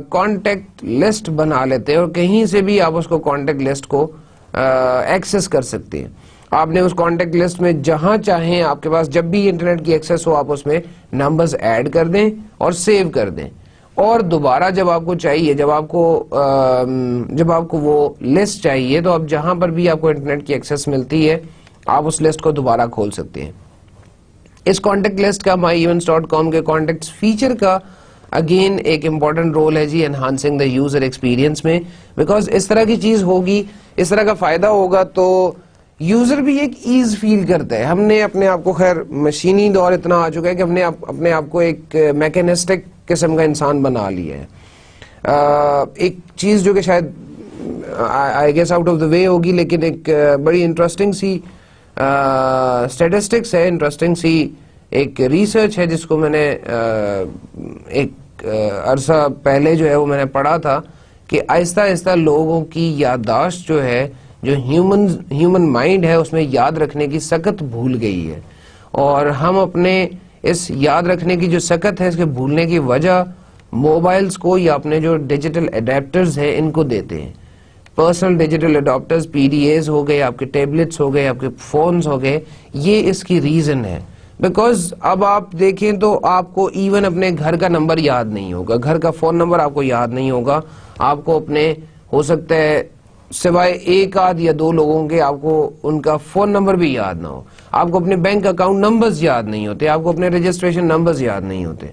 کانٹیکٹ لسٹ بنا لیتے ہیں, اور کہیں سے بھی آپ اس کو کانٹیکٹ لسٹ کو ایکسس کر سکتے ہیں. آپ نے اس کانٹیکٹ لسٹ میں جہاں چاہیں, آپ کے پاس جب بھی انٹرنیٹ کی ایکسس ہو, آپ اس میں نمبرز ایڈ کر دیں اور سیو کر دیں, اور دوبارہ جب آپ کو چاہیے, جب آپ کو وہ لسٹ چاہیے, تو آپ جہاں پر بھی آپ کو انٹرنیٹ کی ایکسس ملتی ہے آپ اس لسٹ کو دوبارہ کھول سکتے ہیں. اس کانٹیکٹ لسٹ کا myevents.com کے کانٹیکٹس فیچر کا اگین ایک امپورٹنٹ رول ہے جی انہانسنگ دا یوزر ایکسپیرینس میں, بیکاز اس طرح کی چیز ہوگی, اس طرح کا فائدہ ہوگا تو یوزر بھی ایک ایز فیل کرتا ہے. ہم نے اپنے آپ کو, خیر مشینی دور اتنا آ چکا ہے کہ ہم نے اپنے آپ کو ایک میکینسٹک قسم کا انسان بنا لیا ہے. ایک چیز جو کہ شاید I guess out of the way ہوگی, لیکن ایک بڑی انٹرسٹنگ سی اسٹیٹسٹکس ہے, انٹرسٹنگ سی ایک ریسرچ ہے جس کو میں نے ایک عرصہ پہلے جو ہے وہ میں نے پڑھا تھا, کہ آہستہ آہستہ لوگوں کی یادداشت جو ہے, جو ہیومن مائنڈ ہے, اس میں یاد رکھنے کی سکت بھول گئی ہے. اور ہم اپنے اس یاد رکھنے کی جو سکت ہے, اس کے بھولنے کی وجہ موبائلز کو یا اپنے جو ڈیجیٹل اڈیپٹرز ہیں ان کو دیتے ہیں. Personal digital adapters, P D As ہو گئے, آپ کے ٹیبلٹس ہو گئے, آپ کے فونز ہو گئے, یہ اس کی ریزن ہے. بیکاز اب آپ دیکھیں تو آپ کو ایون اپنے گھر کا نمبر یاد نہیں ہوگا, گھر کا فون نمبر آپ کو یاد نہیں ہوگا. آپ کو اپنے, ہو سکتا ہے سوائے ایک آدھ یا دو لوگوں کے, آپ کو ان کا فون نمبر بھی یاد نہ ہو. آپ کو اپنے بینک اکاؤنٹ نمبرز یاد نہیں ہوتے, آپ کو اپنے رجسٹریشن نمبرز یاد نہیں ہوتے.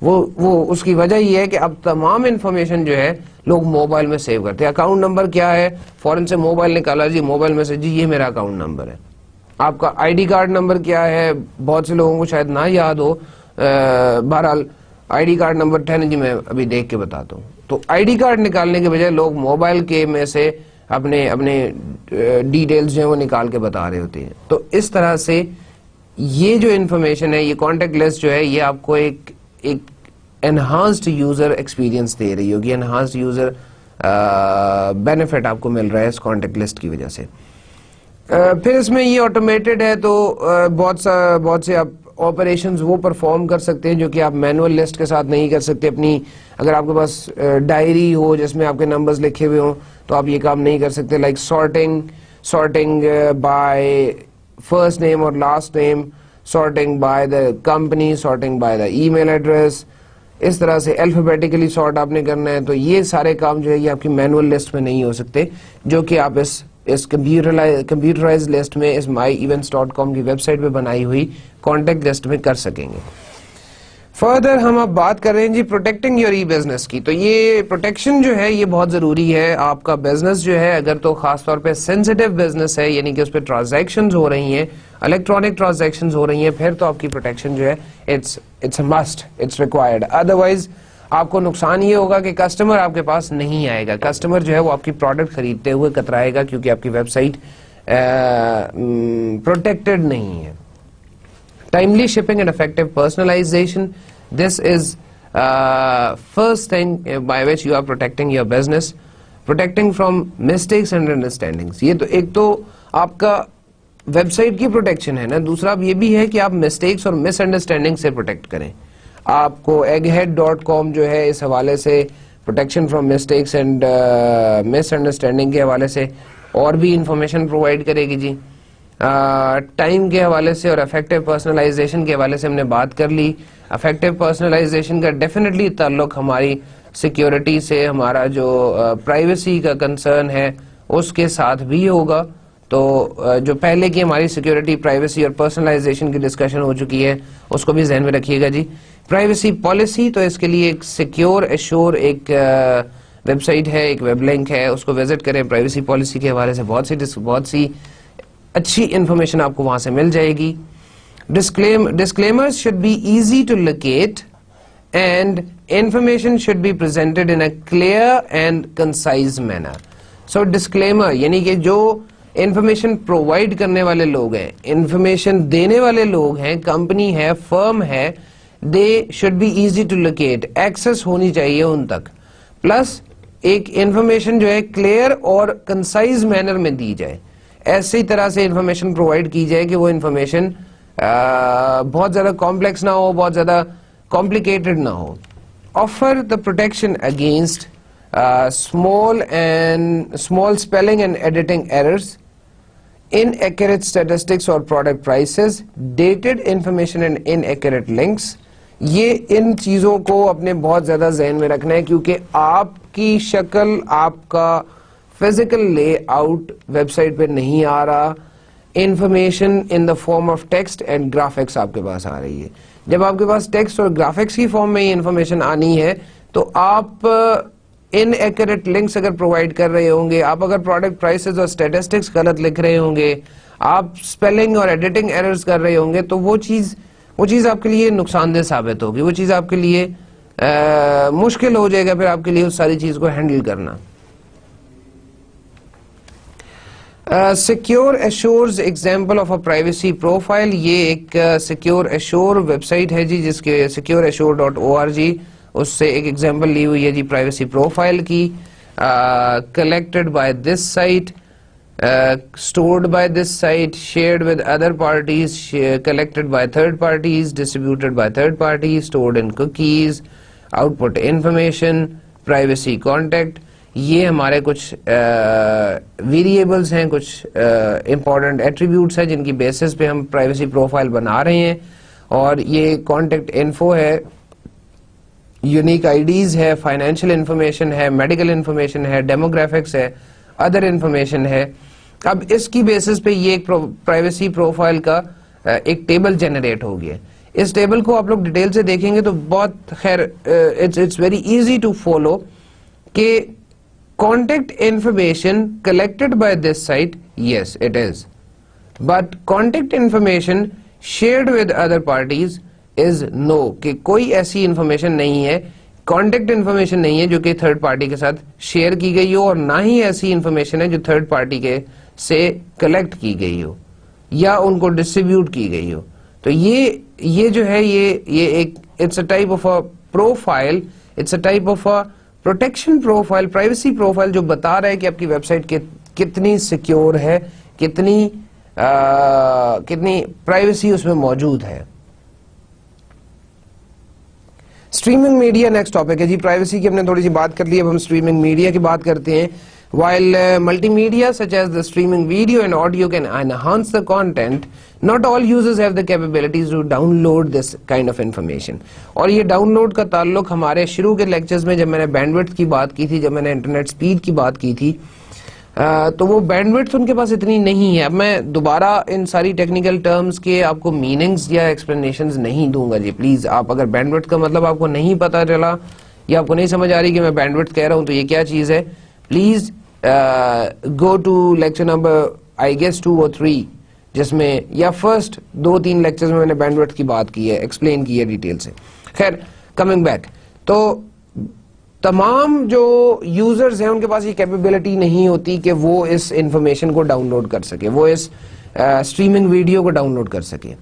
وہ اس کی وجہ یہ ہے کہ اب تمام انفارمیشن جو ہے لوگ موبائل میں سیو کرتے ہیں. اکاؤنٹ نمبر کیا ہے, فوراً سے موبائل نکالا جی, موبائل میں سے جی یہ میرا اکاؤنٹ نمبر ہے. آپ کا آئی ڈی کارڈ نمبر کیا ہے, بہت سے لوگوں کو شاید نہ یاد ہو, بہرحال ID کارڈ نمبر 10 جی میں ابھی دیکھ کے بتاتا ہوں. تو ID کارڈ نکالنے کے بجائے لوگ موبائل کے میں سے اپنے ڈیٹیلز جو ہیں وہ نکال کے بتا رہے ہوتے ہیں. تو اس طرح سے یہ جو انفارمیشن ہے, یہ کانٹیکٹ لسٹ جو ہے, یہ آپ کو ایک انہانسڈ یوزر ایکسپیرینس دے رہی ہوگی, انہانسڈ یوزر بینیفٹ آپ کو مل رہا ہے اس کانٹیکٹ لسٹ کی وجہ سے. پھر اس میں یہ آٹومیٹڈ ہے, تو بہت سے آپ آپریشنز وہ پرفارم کر سکتے ہیں جو کہ آپ مینول لسٹ کے ساتھ نہیں کر سکتے. اپنی اگر آپ کے پاس ڈائری ہو جس میں آپ کے نمبرز لکھے ہوئے ہوں تو آپ یہ کام نہیں کر سکتے, like sorting by first name اور last name, sorting by the company, sorting by the email address, اس طرح سے الفابیٹیکلی سارٹ آپ نے کرنا ہے. تو یہ سارے کام جو ہے یہ آپ کی مینول لسٹ میں نہیں ہو سکتے, جو کہ آپ اس کمپیوٹرائز لسٹ میں اس myevents.com کی ویب سائٹ پہ بنائی ہوئی کانٹیکٹ لسٹ میں کر سکیں گے. فردر ہم اب بات کر رہے ہیں جی پروٹیکٹنگ یور ای بزنس کی. تو یہ پروٹیکشن جو ہے یہ بہت ضروری ہے. آپ کا بزنس جو ہے اگر تو خاص طور پہ سینسیٹیو بزنس ہے, یعنی کہ اس پہ ٹرانزیکشنز ہو رہی ہیں, الیکٹرانک ٹرانزیکشنز ہو رہی ہیں, پھر تو آپ کی پروٹیکشن جو ہے it's a must, it's required. Otherwise آپ کو نقصان یہ ہوگا کہ کسٹمر آپ کے پاس نہیں آئے گا. کسٹمر جو ہے وہ آپ کی پروڈکٹ خریدتے ہوئے کترائے گا کیونکہ آپ کی ویب سائٹ پروٹیکٹڈ نہیں ہے. Timely shipping and effective personalization. This is first thing by which you are protecting your business. Protecting from mistakes and understandings. یہ تو ایک تو آپ کا ویب سائٹ کی پروٹیکشن ہے نا, دوسرا یہ بھی ہے کہ آپ مسٹیکس اور مس انڈرسٹینڈنگ سے پروٹیکٹ کریں. آپ کو egghead.com جو ہے اس حوالے سے protection from mistakes and miss understanding کے حوالے سے اور بھی انفارمیشن پرووائڈ کرے گی جی. ٹائم کے حوالے سے اور افیکٹو پرسنلائزیشن کے حوالے سے ہم نے بات کر لی. افیکٹو پرسنلائزیشن کا ڈیفینیٹلی تعلق ہماری سیکیورٹی سے, ہمارا جو پرائیویسی کا کنسرن ہے اس کے ساتھ بھی ہوگا. تو جو پہلے کی ہماری سیکیورٹی, پرائیویسی اور پرسنلائزیشن کی ڈسکشن ہو چکی ہے اس کو بھی ذہن میں رکھیے گا جی. پرائیویسی پالیسی, تو اس کے لیے ایک سیکیور ایشور ایک ویب سائٹ ہے, ایک ویب لنک ہے, اس کو وزٹ کریں. پرائیویسی پالیسی کے حوالے سے بہت سی اچھی انفارمیشن آپ کو وہاں سے مل جائے گی. Disclaimers should be easy to locate and information should be presented in a clear and concise manner. So disclaimer یعنی کہ جو انفارمیشن پرووائڈ کرنے والے لوگ ہیں, انفارمیشن دینے والے لوگ ہیں, کمپنی ہے, فرم ہے, they should be easy to locate, access ہونی چاہیے ان تک. پلس ایک انفارمیشن جو ہے کلیئر اور کنسائز مینر میں دی جائے, ایسی طرح سے انفارمیشن پرووائڈ کی جائے کہ وہ انفارمیشن بہت زیادہ کمپلیکس نہ ہو, بہت زیادہ کمپلیکیٹڈ نہ ہو. Offer the protection against small spelling and editing errors, inaccurate statistics or product prices, dated information and inaccurate links. یہ ان چیزوں کو اپنے بہت زیادہ ذہن میں رکھنا ہے کیونکہ آپ کی شکل, آپ کا physical lay out web site پہ نہیں آ رہا, information in the form of text and graphics آپ کے پاس آ رہی ہے. جب آپ کے پاس ٹیکسٹ اور گرافکس کی فارم میں یہ انفارمیشن آنی ہے تو آپ ان ایکوریٹ لنکس اگر پرووائڈ کر رہے ہوں گے, آپ اگر پروڈکٹ پرائسز اور اسٹیٹسٹکس غلط لکھ رہے ہوں گے, آپ اسپیلنگ اور ایڈیٹنگ ایررز کر رہے ہوں گے, تو وہ چیز آپ کے لیے نقصان دہ ثابت ہوگی, وہ چیز آپ کے لیے مشکل ہو جائے گا پھر آپ کے لیے اس ساری چیز کو ہینڈل کرنا. Secure assures example of a privacy profile, یہ ایک سیکیور ایشور ویب سائٹ ہے جی, جس کے secureshore.org, اس سے ایک ایگزامپل لی ہوئی ہے جی پرائیویسی پروفائل کی. Collected by this site, stored by this site, shared with other parties, collected by third parties, distributed by third parties, stored in cookies, output information, privacy contact. یہ ہمارے کچھ ویریبلز ہیں, کچھ امپورٹنٹ ایٹریبیوٹس ہیں جن کی basis پہ ہم پرائیویسی پروفائل بنا رہے ہیں. اور یہ کانٹیکٹ انفو ہے, یونیک آئی ڈیز ہے, فائنینشیل انفارمیشن ہے, میڈیکل انفارمیشن ہے, ڈیموگرافکس ہے, ادر انفارمیشن ہے. اب اس کی بیسس پہ یہ ایک پرائیویسی پروفائل کا ایک ٹیبل جنریٹ ہو گیا. اس ٹیبل کو آپ لوگ ڈیٹیل سے دیکھیں گے تو بہت خیر it's very easy to follow کہ contact information collected by this site, yes it is, but contact information shared with other parties is no, کہ کوئی ایسی انفارمیشن نہیں ہے, کانٹیکٹ انفارمیشن نہیں ہے جو کہ تھرڈ پارٹی کے ساتھ شیئر کی گئی ہو, اور نہ ہی ایسی انفارمیشن ہے جو تھرڈ پارٹی کے سے کلیکٹ کی گئی ہو یا ان کو ڈسٹریبیوٹ کی گئی ہو. تو یہ جو ہے یہ ایک it's a type of a profile, it's a type of a protection profile, privacy profile, جو بتا رہا ہے کہ آپ کی ویب سائٹ کتنی سیکیور ہے, کتنی پرائیویسی اس میں موجود ہے. اسٹریمنگ میڈیا نیکسٹ ٹاپک ہے جی. پرائیویسی کی ہم نے تھوڑی سی بات کر لی, اب ہم اسٹریمنگ میڈیا کی بات کرتے ہیں. While multimedia such as the streaming video and audio can enhance the content, not all users have the capabilities to download this kind of information. اور یہ ڈاؤن لوڈ کا تعلق ہمارے شروع کے لیکچرز میں جب میں نے بینڈ وڈتھ کی بات کی تھی, جب میں نے انٹرنیٹ سپیڈ کی بات کی تھی, تو وہ بینڈ وڈتھ ان کے پاس اتنی نہیں ہے. اب میں دوبارہ ان ساری ٹیکنیکل ٹرمز کے آپ کو میننگز یا ایکسپلینیشنز نہیں دوں گا جی. پلیز آپ اگر بینڈ وڈتھ کا مطلب آپ کو نہیں پتا چلا یا آپ کو نہیں سمجھ آ رہی کہ میں بینڈ وڈتھ کہہ رہا ہوں تو یہ کیا چیز ہے, please go to lecture number I guess 2 or 3, جس میں یا فرسٹ 2-3 لیکچرز میں نے بینڈ وڈتھ کی بات کی ہے, ایکسپلین کی ہے ڈیٹیل سے. خیر, کمنگ بیک, تو تمام جو یوزرز ہیں ان کے پاس یہ کیپیبلٹی نہیں ہوتی کہ وہ اس انفارمیشن کو ڈاؤن لوڈ کر سکے, وہ اس اسٹریمنگ ویڈیو کو ڈاؤن لوڈ کر سکے,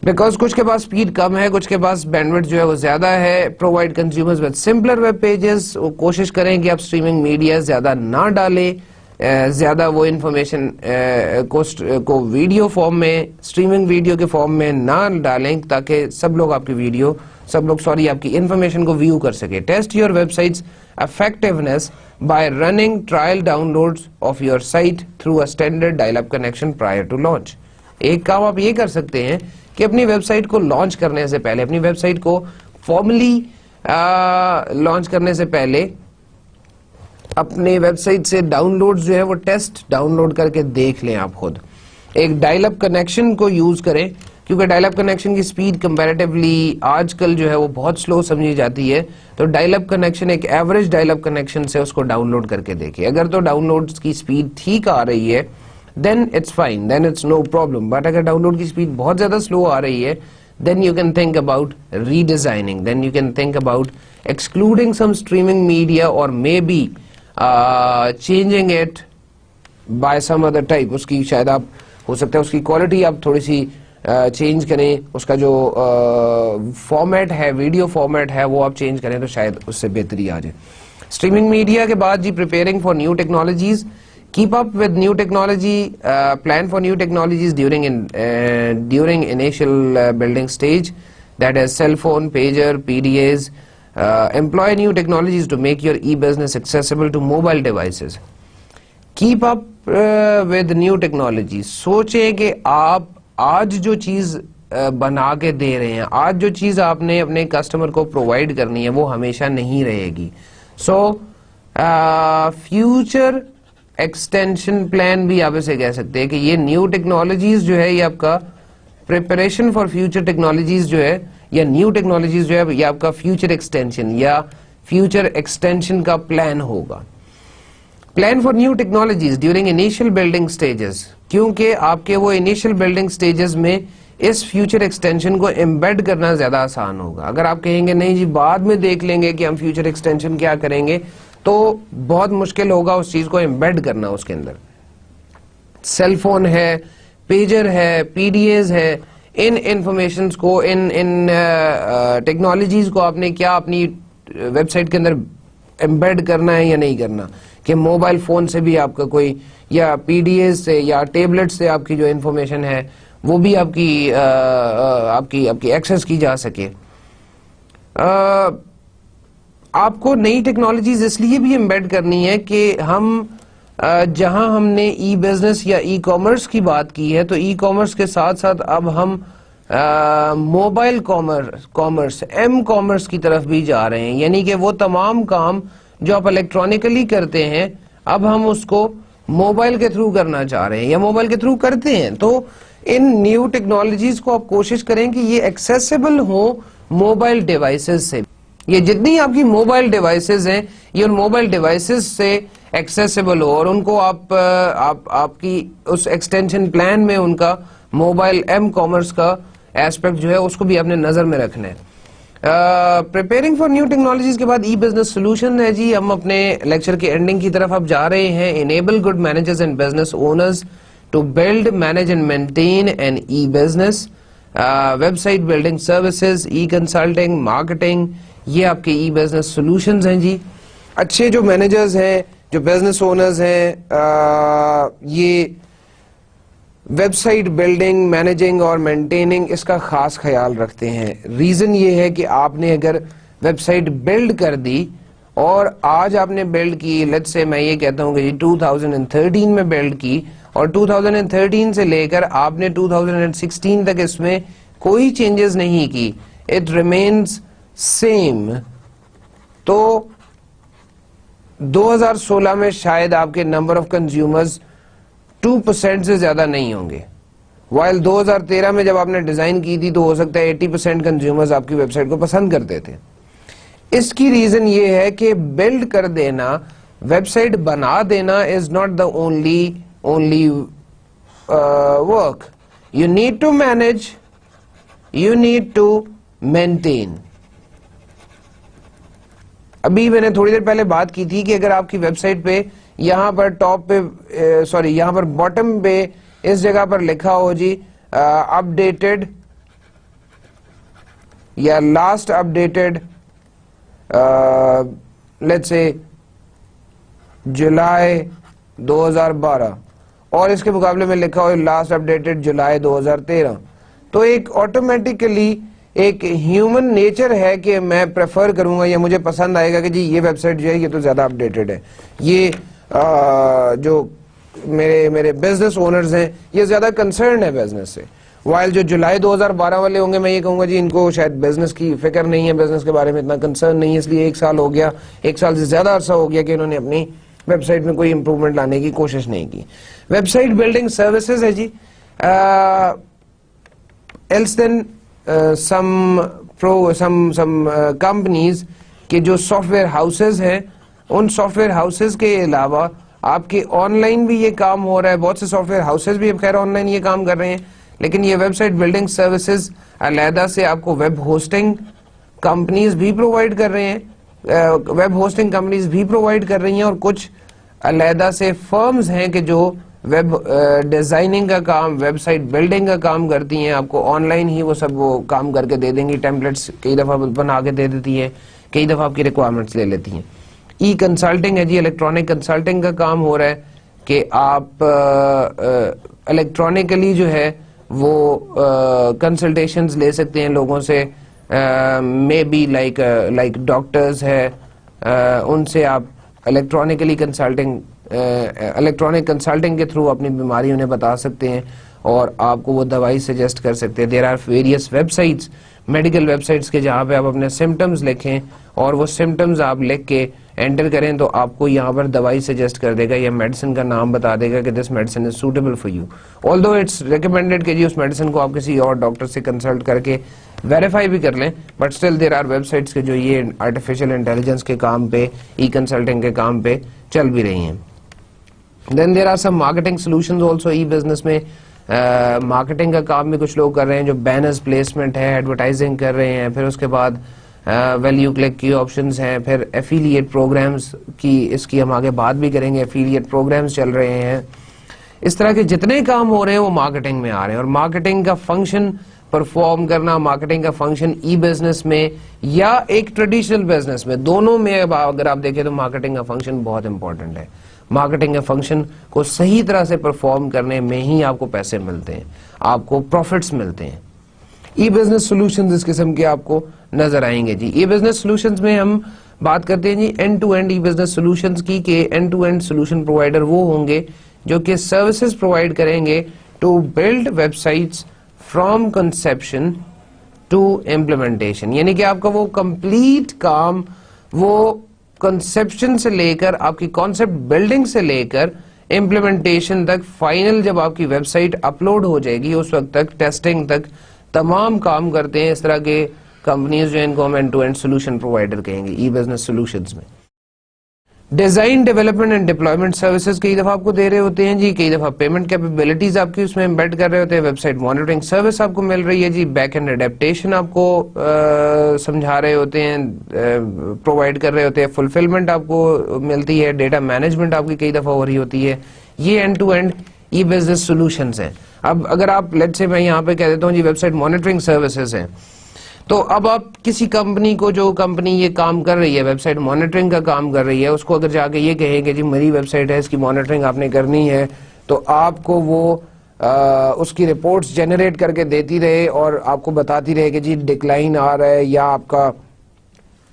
بیکاز کچھ کے پاس اسپیڈ کم ہے, کچھ کے پاس بینڈ وڈتھ جو ہے وہ زیادہ ہے. Provide consumers with سمپلر web pages, کوشش کریں کہ آپ اسٹریمنگ میڈیا زیادہ نہ ڈالیں, زیادہ وہ انفارمیشن کو ویڈیو فارم میں, اسٹریمنگ ویڈیو کے فارم میں نہ ڈالیں تاکہ سب لوگ آپ کی انفارمیشن کو ویو کر سکے. Test your web sites effectiveness by running trial downloads of your site through a standard dial-up connection prior to launch. ایک کام آپ یہ کر سکتے ہیں کہ اپنی ویب سائٹ کو لانچ کرنے سے پہلے, اپنی ویب سائٹ کو فارملی لانچ کرنے سے پہلے اپنے ویب سائٹ سے ڈاؤن لوڈ جو ہے وہ ٹیسٹ ڈاؤن لوڈ کر کے دیکھ لیں آپ خود. ایک ڈائل اپ کنیکشن کو یوز کریں, کیونکہ ڈائل اپ کنیکشن کی سپیڈ کمپیریٹیولی آج کل جو ہے وہ بہت سلو سمجھی جاتی ہے. تو ڈائل اپ کنیکشن, ایک ایوریج ڈائل اپ کنیکشن سے اس کو ڈاؤن لوڈ کر کے دیکھیں. اگر تو ڈاؤن لوڈ کی سپیڈ ٹھیک آ رہی ہے then it's fine, then it's no problem. But اگر ڈاؤن لوڈ کی سپیڈ بہت زیادہ سلو آ رہی ہے then you can think about redesigning, then you can think about excluding some streaming media or maybe changing it by some other type. اس کی شاید آپ ہو سکتا ہے اس کی کوالٹی آپ تھوڑی سی چینج کریں, اس کا جو فارمیٹ ہے, ویڈیو فارمیٹ ہے, وہ آپ چینج کریں تو شاید اس سے بہتری آ جائے. اسٹریمنگ میڈیا کے بعد جی preparing for new technologies. Keep up with new technology, plan for new technologies during initial building stage, that is cell phone, pager, PDAs. Employ new technologies to make your e-business accessible to mobile devices. Keep up with new technologies. سوچیں کہ آپ آج جو چیز بنا کے دے رہے ہیں, آج جو چیز آپ نے اپنے کسٹمر کو پرووائڈ کرنی ہے وہ ہمیشہ نہیں رہے گی. سو فیوچر ایکسٹینشن پلان بھی آپ اسے کہہ سکتے ہیں کہ یہ نیو ٹیکنالوجیز جو ہے یہ آپ کا پریپریشن فار فیوچر ٹیکنالوجیز جو ہے, یا نیو ٹیکنالوجیز جو ہے یہ آپ کا فیوچر ایکسٹینشن یا فیوچر ایکسٹینشن کا پلان ہوگا. Plan for new technologies during initial building stages, کیونکہ آپ کے وہ انیشیل بلڈنگ سٹیجز میں اس فیوچر ایکسٹینشن کو امبیڈ کرنا زیادہ آسان ہوگا. اگر آپ کہیں گے نہیں جی بعد میں دیکھ لیں گے کہ ہم فیوچر ایکسٹینشن کیا کریں گے, تو بہت مشکل ہوگا اس چیز کو امبیڈ کرنا اس کے اندر. سیل فون ہے, پیجر ہے, پی ڈی ایز ہے, ان انفارمیشنز کو, ان ٹیکنالوجیز کو آپ نے کیا اپنی ویب سائٹ کے اندر امبیڈ کرنا ہے یا نہیں کرنا, کہ موبائل فون سے بھی آپ کا کوئی, یا پی ڈی ایز سے یا ٹیبلٹ سے آپ کی جو انفارمیشن ہے وہ بھی آپ کی ایکسس کی جا سکے. آپ کو نئی ٹیکنالوجیز اس لیے بھی امبیڈ کرنی ہے کہ ہم جہاں ہم نے ای بزنس یا ای کامرس کی بات کی ہے, تو ای کامرس کے ساتھ ساتھ اب ہم موبائل کامرس ایم کامرس کی طرف بھی جا رہے ہیں. یعنی کہ وہ تمام کام جو آپ الیکٹرانکلی کرتے ہیں اب ہم اس کو موبائل کے تھرو کرنا چاہ رہے ہیں یا موبائل کے تھرو کرتے ہیں. تو ان نیو ٹیکنالوجیز کو آپ کوشش کریں کہ یہ ایکسیسیبل ہوں موبائل ڈیوائسز سے. یہ جتنی آپ کی موبائل ڈیوائسز ہیں یہ ان موبائل ڈیوائسز سے ایکسیسیبل ہو, اور ان کو آپ کی اس ایکسٹینشن پلان میں ان کا موبائل ایم کامرس کا ایسپیکٹ جو ہے اس کو بھی آپ نے نظر میں رکھنا ہے. پریپیرنگ فار نیو ٹیکنالوجیز کے بعد ای بزنس سولوشن ہے جی. ہم اپنے لیکچر کے اینڈنگ کی طرف اب جا رہے ہیں. Enable good managers and business owners to build, manage and maintain an e business. Website building services, e consulting, marketing, یہ آپ کے ای بزنس سولوشنز ہیں جی. اچھے جو مینیجرز ہیں, جو بزنس اونرز ہیں, یہ ویب سائٹ بلڈنگ, مینیجنگ اور مینٹیننگ اس کا خاص خیال رکھتے ہیں. ریزن یہ ہے کہ آپ نے اگر ویب سائٹ بلڈ کر دی اور آج آپ نے بلڈ کی, لیٹس سے میں یہ کہتا ہوں کہ جی 2013 میں بلڈ کی اور 2013 سے لے کر آپ نے 2016 تک اس میں کوئی چینجز نہیں کی, اٹ ریمینز سیم, تو 2016 میں شاید آپ کے نمبر آف کنزیومرز 2% سے زیادہ نہیں ہوں گے. وائل 2013 میں جب آپ نے ڈیزائن کی تھی تو ہو سکتا ہے 80% کنزیومرز آپ کی ویب سائٹ کو پسند کرتے تھے. اس کی ریزن یہ ہے کہ بلڈ کر دینا, ویب سائٹ بنا دینا is not the only work. You need to manage, you need to maintain. ابھی میں نے تھوڑی دیر پہلے بات کی تھی کہ اگر آپ کی ویب سائٹ پہ یہاں پر ٹاپ پہ یہاں پر باٹم پہ اس جگہ پر لکھا ہو جی اپ ڈیٹڈ یا last up dated let's say جولائی 2012 اور اس کے مقابلے میں لکھا ہو لاسٹ اپ ڈیٹڈ جولائی 2013, تو ایک آٹومیٹیکلی ایک ہیومن نیچر ہے کہ میں پریفر کروں گا یا مجھے پسند آئے گا کہ جی یہ ویب سائٹ جو ہے یہ تو زیادہ اپ ڈیٹڈ ہے, یہ جو میرے بزنس اونرز ہیں یہ زیادہ کنسرن ہے بزنس سے. وائل جو جولائی 2012 والے ہوں گے میں یہ کہوں گا جی ان کو شاید بزنس کی فکر نہیں ہے, بزنس کے بارے میں اتنا کنسرن نہیں ہے, اس لیے 1 سال ہو گیا, 1 سال سے زیادہ عرصہ ہو گیا کہ انہوں نے اپنی ویب سائٹ میں کوئی امپروومنٹ لانے کی کوشش نہیں کی. ویب سائٹ بلڈنگ سروسز ہے جی. ایلس دین some companies کے جو سافٹ ویئر ہاؤسز ہیں, ان سافٹ ویئر ہاؤسز کے علاوہ آپ کے آن لائن بھی یہ کام ہو رہا ہے. بہت سے سافٹ ویئر ہاؤسز بھی خیر آن لائن یہ کام کر رہے ہیں, لیکن یہ ویب سائٹ بلڈنگ سروسز علیحدہ سے آپ کو ویب ہوسٹنگ کمپنیز بھی پرووائڈ کر رہے ہیں, ویب ہوسٹنگ کمپنیز بھی پرووائڈ کر رہی ہیں, اور کچھ علیحدہ سے فرمز ہیں کہ جو ویب ڈیزائننگ کا کام, ویب سائٹ بلڈنگ کا کام کرتی ہیں. آپ کو آن لائن ہی وہ سب وہ کام کر کے دے دیں گی, ٹیمپلیٹس کئی دفعہ بنا کے دے دیتی ہے, کئی دفعہ آپ کی ریکوائرمنٹس لے لیتی ہیں. ای کنسلٹنگ ہے جی, الیکٹرانک کنسلٹنگ کا کام ہو رہا ہے کہ آپ الیکٹرانکلی جو ہے وہ کنسلٹیشنز لے سکتے ہیں لوگوں سے, مے بی لائک ڈاکٹرز ہے, ان سے آپ الیکٹرانک کنسلٹنگ کے تھرو اپنی بیماری انہیں بتا سکتے ہیں اور آپ کو وہ دوائی سجیسٹ کر سکتے ہیں. There are various websites, medical websites کے جہاں پہ آپ اپنے سمٹمز لکھیں اور وہ سمٹمز آپ لکھ کے انٹر کریں تو آپ کو یہاں پر دوائی سجیسٹ کر دے گا یا میڈیسن کا نام بتا دے گا کہ this medicine is suitable for you. Although it's recommended کہ جی اس میڈیسن کو آپ کسی اور ڈاکٹر سے کنسلٹ کر کے ویریفائی بھی کر لیں, but still there are websites کے جو یہ آرٹیفیشیل انٹیلیجنس کے کام پہ, ای کنسلٹنگ کے کام پہ چل بھی رہی ہیں. Then there are some marketing solutions also e business میں. مارکیٹنگ کا کام بھی کچھ لوگ کر رہے ہیں جو بینرز پلیسمنٹ ہے, ایڈورٹائزنگ کر رہے ہیں, پھر اس کے بعد ویلیو کلک کی آپشنز ہیں, پھر ایفیلیٹ پروگرامز کی, اس کی ہم آگے بات بھی کریں گے, ایفیلیٹ پروگرامز چل رہے ہیں. اس طرح کے جتنے کام ہو رہے ہیں وہ مارکیٹنگ میں آ رہے ہیں, اور مارکیٹنگ کا فنکشن پرفارم کرنا, مارکیٹنگ کا فنکشن ای بزنس میں یا ایک ٹریڈیشنل بزنس میں, دونوں میں اگر آپ دیکھیں تو مارکیٹنگ کا فنکشن بہت امپورٹنٹ ہے. مارکیٹنگ کے فنکشن کو صحیح طرح سے پرفارم کرنے میں ہی آپ کو پیسے ملتے ہیں, آپ کو پروفٹس ملتے ہیں. ای بزنس سولوشنز اس قسم کے آپ کو نظر آئیں گے جی. ای بزنس سولوشنز میں ہم بات کرتے ہیں جی end to end e business solutions کی, کہ end to end solution provider وہ ہوں گے جو کہ سروسز پرووائڈ کریں گے to build websites from conception to implementation. یعنی کہ آپ کا وہ کمپلیٹ کام, وہ کنسپشن سے لے کر آپ کی کانسیپٹ بلڈنگ سے لے کر امپلیمنٹیشن تک, فائنل جب آپ کی ویب سائٹ اپلوڈ ہو جائے گی اس وقت تک, ٹیسٹنگ تک تمام کام کرتے ہیں. اس طرح کے کمپنیز جو ان کو ہم end to end solution provider کہیں گے ای بزنس سولوشنز میں. Design development and deployment services کئی دفعہ آپ کو دے رہے ہوتے ہیں جی, کئی دفعہ پیمنٹ کیپیبلٹیز آپ کی اس میں امبیڈ کر رہے ہوتے ہیں, ویب سائٹ مانیٹرنگ سروس آپ کو مل رہی ہے جی, بیک اینڈ اڈیپٹیشن آپ کو سمجھا رہے ہوتے ہیں, پرووائڈ کر رہے ہوتے ہیں, فلفلمنٹ آپ کو ملتی ہے, ڈیٹا مینجمنٹ آپ کی کئی دفعہ ہو رہی ہوتی ہے. یہ end to end e business solutions ہیں. اب اگر آپ لیٹ سے میں یہاں پہ کہہ دیتا ہوں جی ویب سائٹ مانیٹرنگ سروسز ہیں, تو اب آپ کسی کمپنی کو, جو کمپنی یہ کام کر رہی ہے, ویب سائٹ مانیٹرنگ کا کام کر رہی ہے, اس کو اگر جا کے یہ کہیں کہ جی میری ویب سائٹ ہے, اس کی مانیٹرنگ آپ نے کرنی ہے, تو آپ کو وہ اس کی رپورٹس جنریٹ کر کے دیتی رہے اور آپ کو بتاتی رہے کہ جی ڈکلائن آ رہا ہے یا آپ کا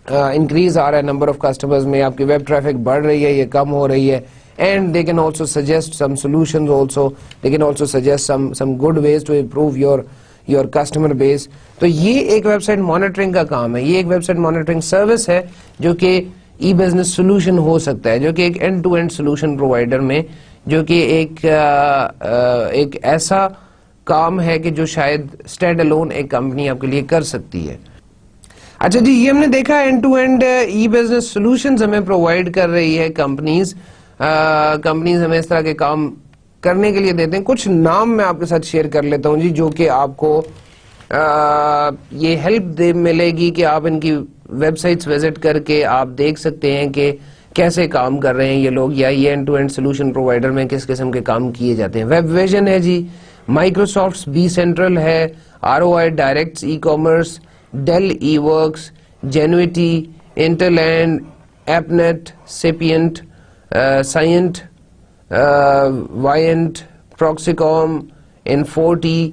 انکریز آ رہا ہے نمبر آف کسٹمرز میں, آپ کی ویب ٹریفک بڑھ رہی ہے, یہ کم ہو رہی ہے. And they can also suggest some solutions also. They can also suggest some good ways to improve your customer base. تو یہ ایک ویب سائٹ مانیٹرنگ کا کام ہے, یہ ایک ویب سائٹ مانیٹرنگ سروس ہے جو کہ ای بزنس سولوشن ہو سکتا ہے, جو کہ ایک end to end solution provider میں, جو کہ ایک ایسا کام ہے کہ جو شاید اسٹینڈ الون ایک کمپنی آپ کے لیے کر سکتی ہے. اچھا جی, یہ ہم نے دیکھا end to end e business solutions ہمیں پرووائڈ کر رہی ہے کمپنیز ہمیں اس طرح کے کام کرنے کے لیے دیتے ہیں. کچھ نام میں آپ کے ساتھ شیئر کر لیتا ہوں جی, جو کہ آپ کو یہ ہیلپ ملے گی کہ آپ ان کی ویب سائٹس وزٹ کر کے آپ دیکھ سکتے ہیں کہ کیسے کام کر رہے ہیں یہ لوگ, یا یہ end to end solution provider میں کس قسم کے کام کیے جاتے ہیں. ویب ویژن ہے جی, مائکروسافٹ بی سینٹرل ہے, ROI directs e commerce, Dell e works, Genuity, Interland, app net, Sapient, Scient, Viant, Proxicom, Inforte,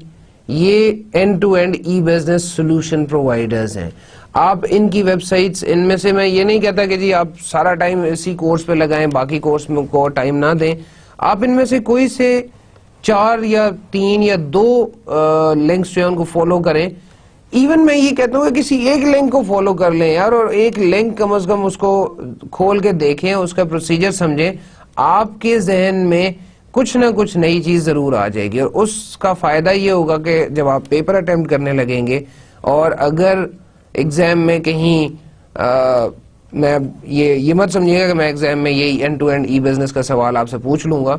یہ end to end e business solution providers ہیں. آپ ان کی ویب سائٹس, ان میں سے میں یہ نہیں کہتا کہ جی آپ سارا ٹائم اسی کورس پہ لگائیں, باقی کورس میں کو ٹائم نہ دیں. آپ ان میں سے کوئی سے 4 یا 3 یا 2 لنکس جو ہیں ان کو فالو کریں. ایون میں یہ کہتا ہوں کہ کسی ایک لنک کو فالو کر لیں یار, اور ایک لنک کم از کم اس کو کھول کے دیکھیں, اس کا پروسیجر سمجھیں, آپ کے ذہن میں کچھ نہ کچھ نئی چیز ضرور آ جائے گی. اور اس کا فائدہ یہ ہوگا کہ جب آپ پیپر اٹیمپٹ کرنے لگیں گے, اور اگر ایگزام میں کہیں میں یہ مت سمجھیے گا کہ میں ایگزام میں یہی end to end e business کا سوال آپ سے پوچھ لوں گا,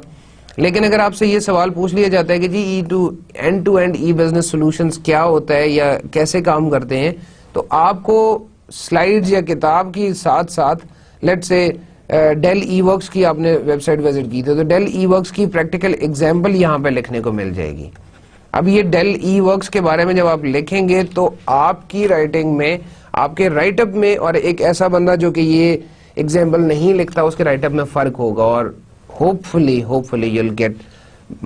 لیکن اگر آپ سے یہ سوال پوچھ لیا جاتا ہے کہ جی end to end e business solutions کیا ہوتا ہے یا کیسے کام کرتے ہیں, تو آپ کو سلائیڈز یا کتاب کی ساتھ ساتھ لیٹ سے ڈیل ای ورکس کی آپ نے ویب سائٹ وزٹ کی تھی, تو ڈیل ای ورکس کی پریکٹیکل ایگزامپل یہاں پہ لکھنے کو مل جائے گی. اب یہ ڈیل ای ورکس کے بارے میں جب آپ لکھیں گے تو آپ کی رائٹنگ میں, آپ کے رائٹ اپ میں, اور ایک ایسا بندہ جو کہ یہ ایگزامپل نہیں لکھتا اس کے رائٹ اپ میں فرق ہوگا, اور hopefully you'll get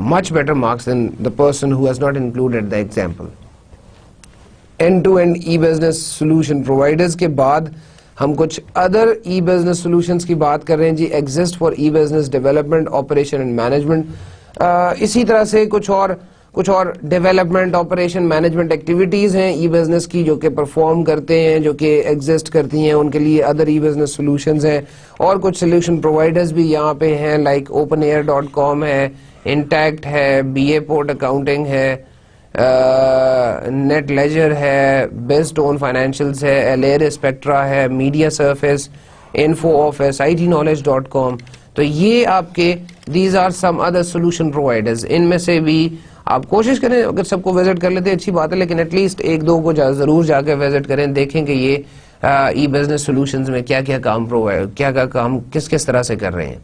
much better marks than the person who has not included the example. End-to-end e-business solution providers کے بعد ہم کچھ other e-business solutions کی بات کر رہے ہیں جی. exist for e-business development, operation and management. اسی طرح سے کچھ اور ڈیولپمنٹ, آپریشن, مینجمنٹ ایکٹیویٹیز ہیں ای بزنس کی جو کہ پرفارم کرتے ہیں, جو کہ ایگزسٹ کرتی ہیں, ان کے لیے ادر ای بزنس سولوشنز ہیں. اور کچھ سولوشن پرووائڈرز بھی یہاں پہ ہیں, لائک openair.com ہے, انٹیکٹ ہے, بی اے پورٹ اکاؤنٹنگ ہے, نیٹ لیجر ہے, بیسٹون فائنینشیلز ہے, ایلیر اسپیکٹرا ہے, media surface, info office, itknowledge.com. تو یہ آپ کے these are some other solution providers. ان میں سے بھی آپ کوشش کریں, اگر سب کو وزٹ کر لیتے اچھی بات ہے, لیکن ایٹ لیسٹ 1-2 کو ضرور جا کے وزٹ کریں, دیکھیں کہ یہ ای بزنس سولوشنز میں کیا کام کیا کام کس طرح سے کر رہے ہیں.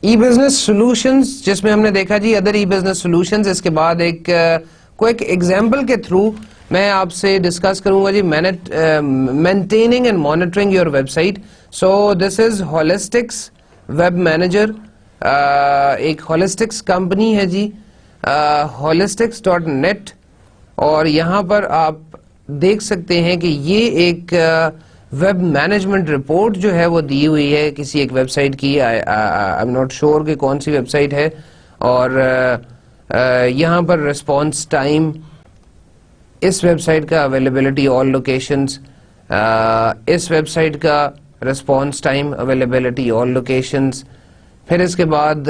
ای بزنس سولوشنز جس میں ہم نے دیکھا جی ادر ای بزنس سولوشنز. اس کے بعد ایک کوئک ایگزامپل کے تھرو میں آپ سے ڈسکس کروں گا جی maintaining and monitoring your web site. So this is Holistix web manager, ایک ہولسٹکس کمپنی ہے جی, holistics.net. اور یہاں پر آپ دیکھ سکتے ہیں کہ یہ ایک ویب مینجمنٹ رپورٹ جو ہے وہ دی ہوئی ہے کسی ایک ویب سائٹ کی. I'm not sure کہ کون سی ویب سائٹ ہے. اور یہاں پر ریسپانس ٹائم, اس ویب سائٹ کا اویلیبلٹی آل لوکیشنز, اس ویب سائٹ کا ریسپانس ٹائم اویلیبلٹی آل لوکیشنز. پھر اس کے بعد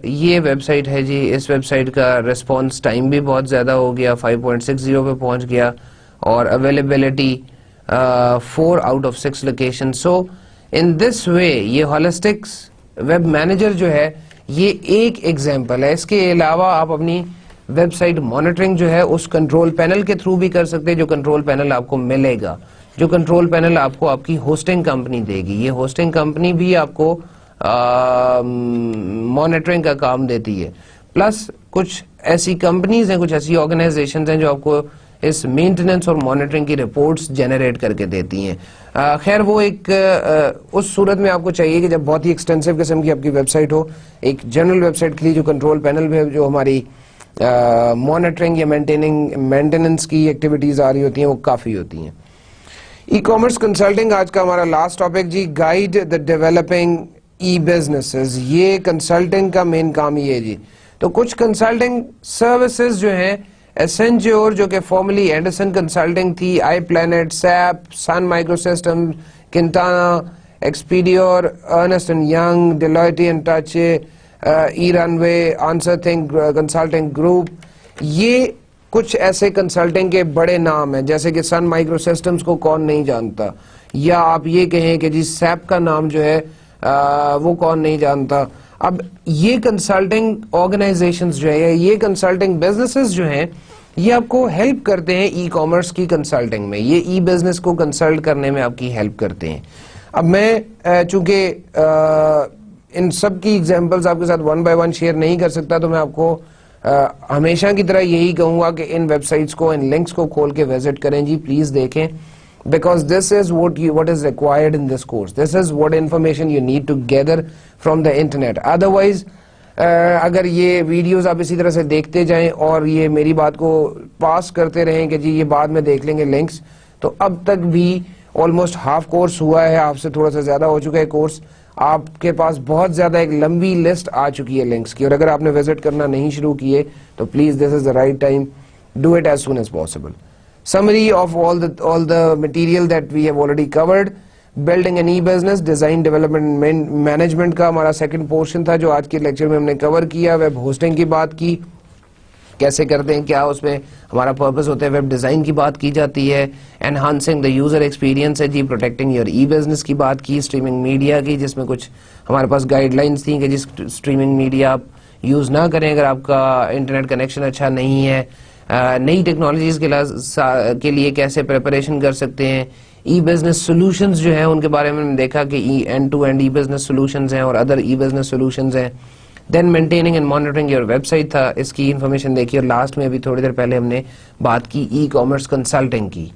یہ ویب سائٹ ہے جی, اس ویب سائٹ کا ریسپانس ٹائم بھی بہت زیادہ ہو گیا, 5.60 پہ پہنچ گیا, اور اویلیبلٹی 4 out of 6 لوکیشن. سو ان دس وے یہ ہولسٹک ویب مینیجر جو ہے یہ ایک ایگزامپل ہے. اس کے علاوہ آپ اپنی ویب سائٹ مانیٹرنگ جو ہے اس کنٹرول پینل کے تھرو بھی کر سکتے ہیں. جو کنٹرول پینل آپ کو ملے گا, جو کنٹرول پینل آپ کو آپ کی ہوسٹنگ کمپنی دے گی, یہ ہوسٹنگ کمپنی بھی آپ کو مانیٹرنگ کا کام دیتی ہے. پلس کچھ ایسی کمپنیز ہیں, کچھ ایسی آرگنائزیشنز ہیں جو آپ کو اس مینٹیننس اور مانیٹرنگ کی رپورٹس جنریٹ کر کے دیتی ہیں. خیر وہ ایک اس صورت میں آپ کو چاہیے کہ جب بہت ہی ایکسٹینسو قسم کی آپ کی ویب سائٹ ہو, ایک جنرل ویب سائٹ کے لیے جو کنٹرول پینل میں جو ہماری مانیٹرنگ یا مینٹیننس کی ایکٹیویٹیز آ رہی ہوتی ہیں وہ کافی ہوتی ہیں. ای کامرس کنسلٹنگ آج کا ہمارا لاسٹ ٹاپک جی. Guide the developing e businesses, یہ کنسلٹنگ کا مین کام ہی ہے جی. تو کچھ کنسلٹنگ سروسز جو ہیں ایسنجیور جو کہ فارملی اینڈرسن کنسلٹنگ تھی, i planet, SAP, Sun micro system, Kintana, Expedior, Ernst and Young, Deloitte and Touche, e run way, answer think consulting group, یہ کچھ ایسے کنسلٹنگ کے بڑے نام ہیں. جیسے کہ سن مائکرو سسٹمز کو کون نہیں جانتا, یا آپ یہ کہیں کہ جی سیپ کا نام جو ہے وہ کون نہیں جانتا. اب یہ کنسلٹنگ آرگنائزیشنز جو ہے, یہ کنسلٹنگ بزنسز جو ہیں, یہ آپ کو ہیلپ کرتے ہیں ای کامرس کی کنسلٹنگ میں. یہ ای بزنس کو کنسلٹ کرنے میں آپ کی ہیلپ کرتے ہیں. اب میں چونکہ ان سب کی ایگزامپلز آپ کے ساتھ ون بائی ون شیئر نہیں کر سکتا, تو میں آپ کو ہمیشہ کی طرح یہی کہوں گا کہ ان ویب سائٹس کو, ان لنکس کو کھول کے وزٹ کریں جی, پلیز دیکھیں. Because this is what is required in this course. This is what information you need to gather from the internet. Otherwise, اگر یہ ویڈیوز آپ اسی طرح سے دیکھتے جائیں اور یہ میری بات کو پاس کرتے رہیں کہ جی یہ بعد میں دیکھ لیں گے لنکس, تو اب تک بھی آلموسٹ ہاف کورس ہوا ہے, آپ سے تھوڑا سا زیادہ ہو چکا ہے کورس. آپ کے پاس بہت زیادہ ایک لمبی لسٹ آ چکی ہے لنکس کی, اور اگر آپ نے وزٹ کرنا نہیں شروع کیے تو please this is the right time, do it as soon as possible. Summary of all the material that we have already covered. Building an e-business, design, development, management کا ہمارا سیکنڈ پورشن تھا جو آج کے لیکچر میں ہم نے کور کیا. ویب ہوسٹنگ کی بات کی, کیسے کرتے ہیں, کیا اس میں ہمارا پرپس ہوتا ہے. ویب ڈیزائن کی بات کی جاتی ہے. انہانسنگ دا یوزر ایکسپیرینس ہے جی. پروٹیکٹنگ یور ای بزنس کی بات کی. اسٹریمنگ میڈیا کی, جس میں کچھ ہمارے پاس گائیڈ لائنس تھیں کہ جس اسٹریمنگ میڈیا آپ یوز نہ کریں اگر آپ کا انٹرنیٹ کنیکشن اچھا نہیں ہے. نئی ٹیکنالوجیز کے لیے کیسے پریپریشن کر سکتے ہیں. ای بزنس سولوشنز جو ہیں ان کے بارے میں ہم نے دیکھا کہ end to end e business solutions ہیں اور ادر ای بزنس سولوشنز ہیں. Then maintaining and monitoring your web site تھا, اس کی انفارمیشن دیکھی. اور لاسٹ میں ابھی تھوڑی دیر پہلے ہم نے بات کی ای کامرس کنسلٹنگ کی.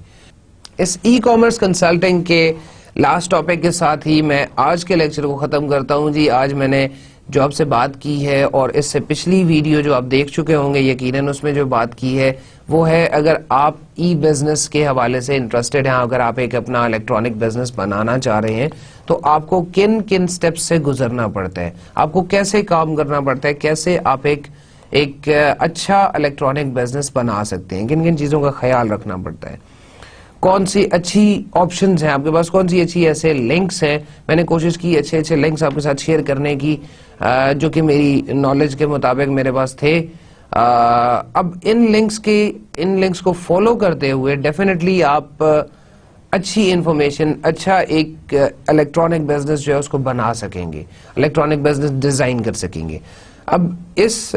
اس ای کامرس کنسلٹنگ کے لاسٹ ٹاپک کے ساتھ ہی میں آج کے لیکچر کو ختم کرتا ہوں جی. آج میں نے جو آپ سے بات کی ہے, اور اس سے پچھلی ویڈیو جو آپ دیکھ چکے ہوں گے یقیناً اس میں جو بات کی ہے وہ ہے, اگر آپ ای بزنس کے حوالے سے انٹرسٹڈ ہیں, اگر آپ ایک اپنا الیکٹرانک بزنس بنانا چاہ رہے ہیں, تو آپ کو کن کن سٹیپس سے گزرنا پڑتا ہے, آپ کو کیسے کام کرنا پڑتا ہے, کیسے آپ ایک اچھا الیکٹرانک بزنس بنا سکتے ہیں, کن کن چیزوں کا خیال رکھنا پڑتا ہے, کون سی اچھی آپشنز ہیں آپ کے پاس, کون سی اچھی ایسے لنکس ہیں. میں نے کوشش کی اچھے لنکس آپ کے ساتھ شیئر کرنے کی جو کہ میری نالج کے مطابق میرے پاس تھے. اب ان لنکس کو فالو کرتے ہوئے ڈیفینیٹلی آپ اچھی انفارمیشن, اچھا ایک الیکٹرانک بزنس جو ہے اس کو بنا سکیں گے, الیکٹرانک بزنس ڈیزائن کر سکیں گے. اب اس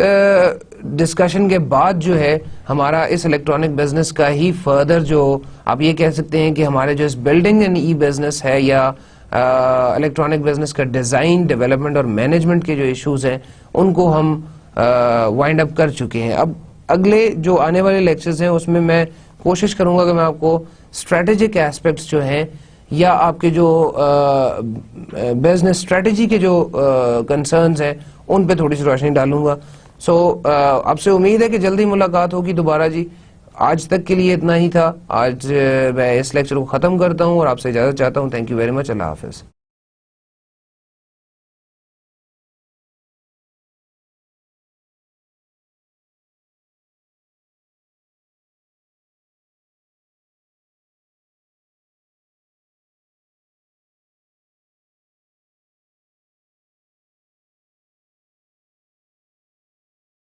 ڈسکشن کے بعد جو ہے ہمارا اس الیکٹرانک بزنس کا ہی فردر جو آپ یہ کہہ سکتے ہیں کہ ہمارے جو اس بلڈنگ اینڈ ای بزنس ہے یا الیکٹرانک بزنس کا ڈیزائن, ڈیولپمنٹ اور مینجمنٹ کے جو ایشوز ہیں ان کو ہم وائنڈ اپ کر چکے ہیں. اب اگلے جو آنے والے لیکچرز ہیں اس میں کوشش کروں گا کہ میں آپ کو اسٹریٹجک ایسپیکٹس جو ہیں یا آپ کے جو بزنس اسٹریٹجی کے جو کنسرنز ہیں ان پہ تھوڑی سی روشنی ڈالوں گا. سو آپ سے امید ہے کہ جلدی ملاقات ہوگی دوبارہ جی. آج تک کے لیے اتنا ہی تھا. آج میں اس لیکچر کو ختم کرتا ہوں اور آپ سے اجازت چاہتا ہوں. Thank you very much. اللہ حافظ.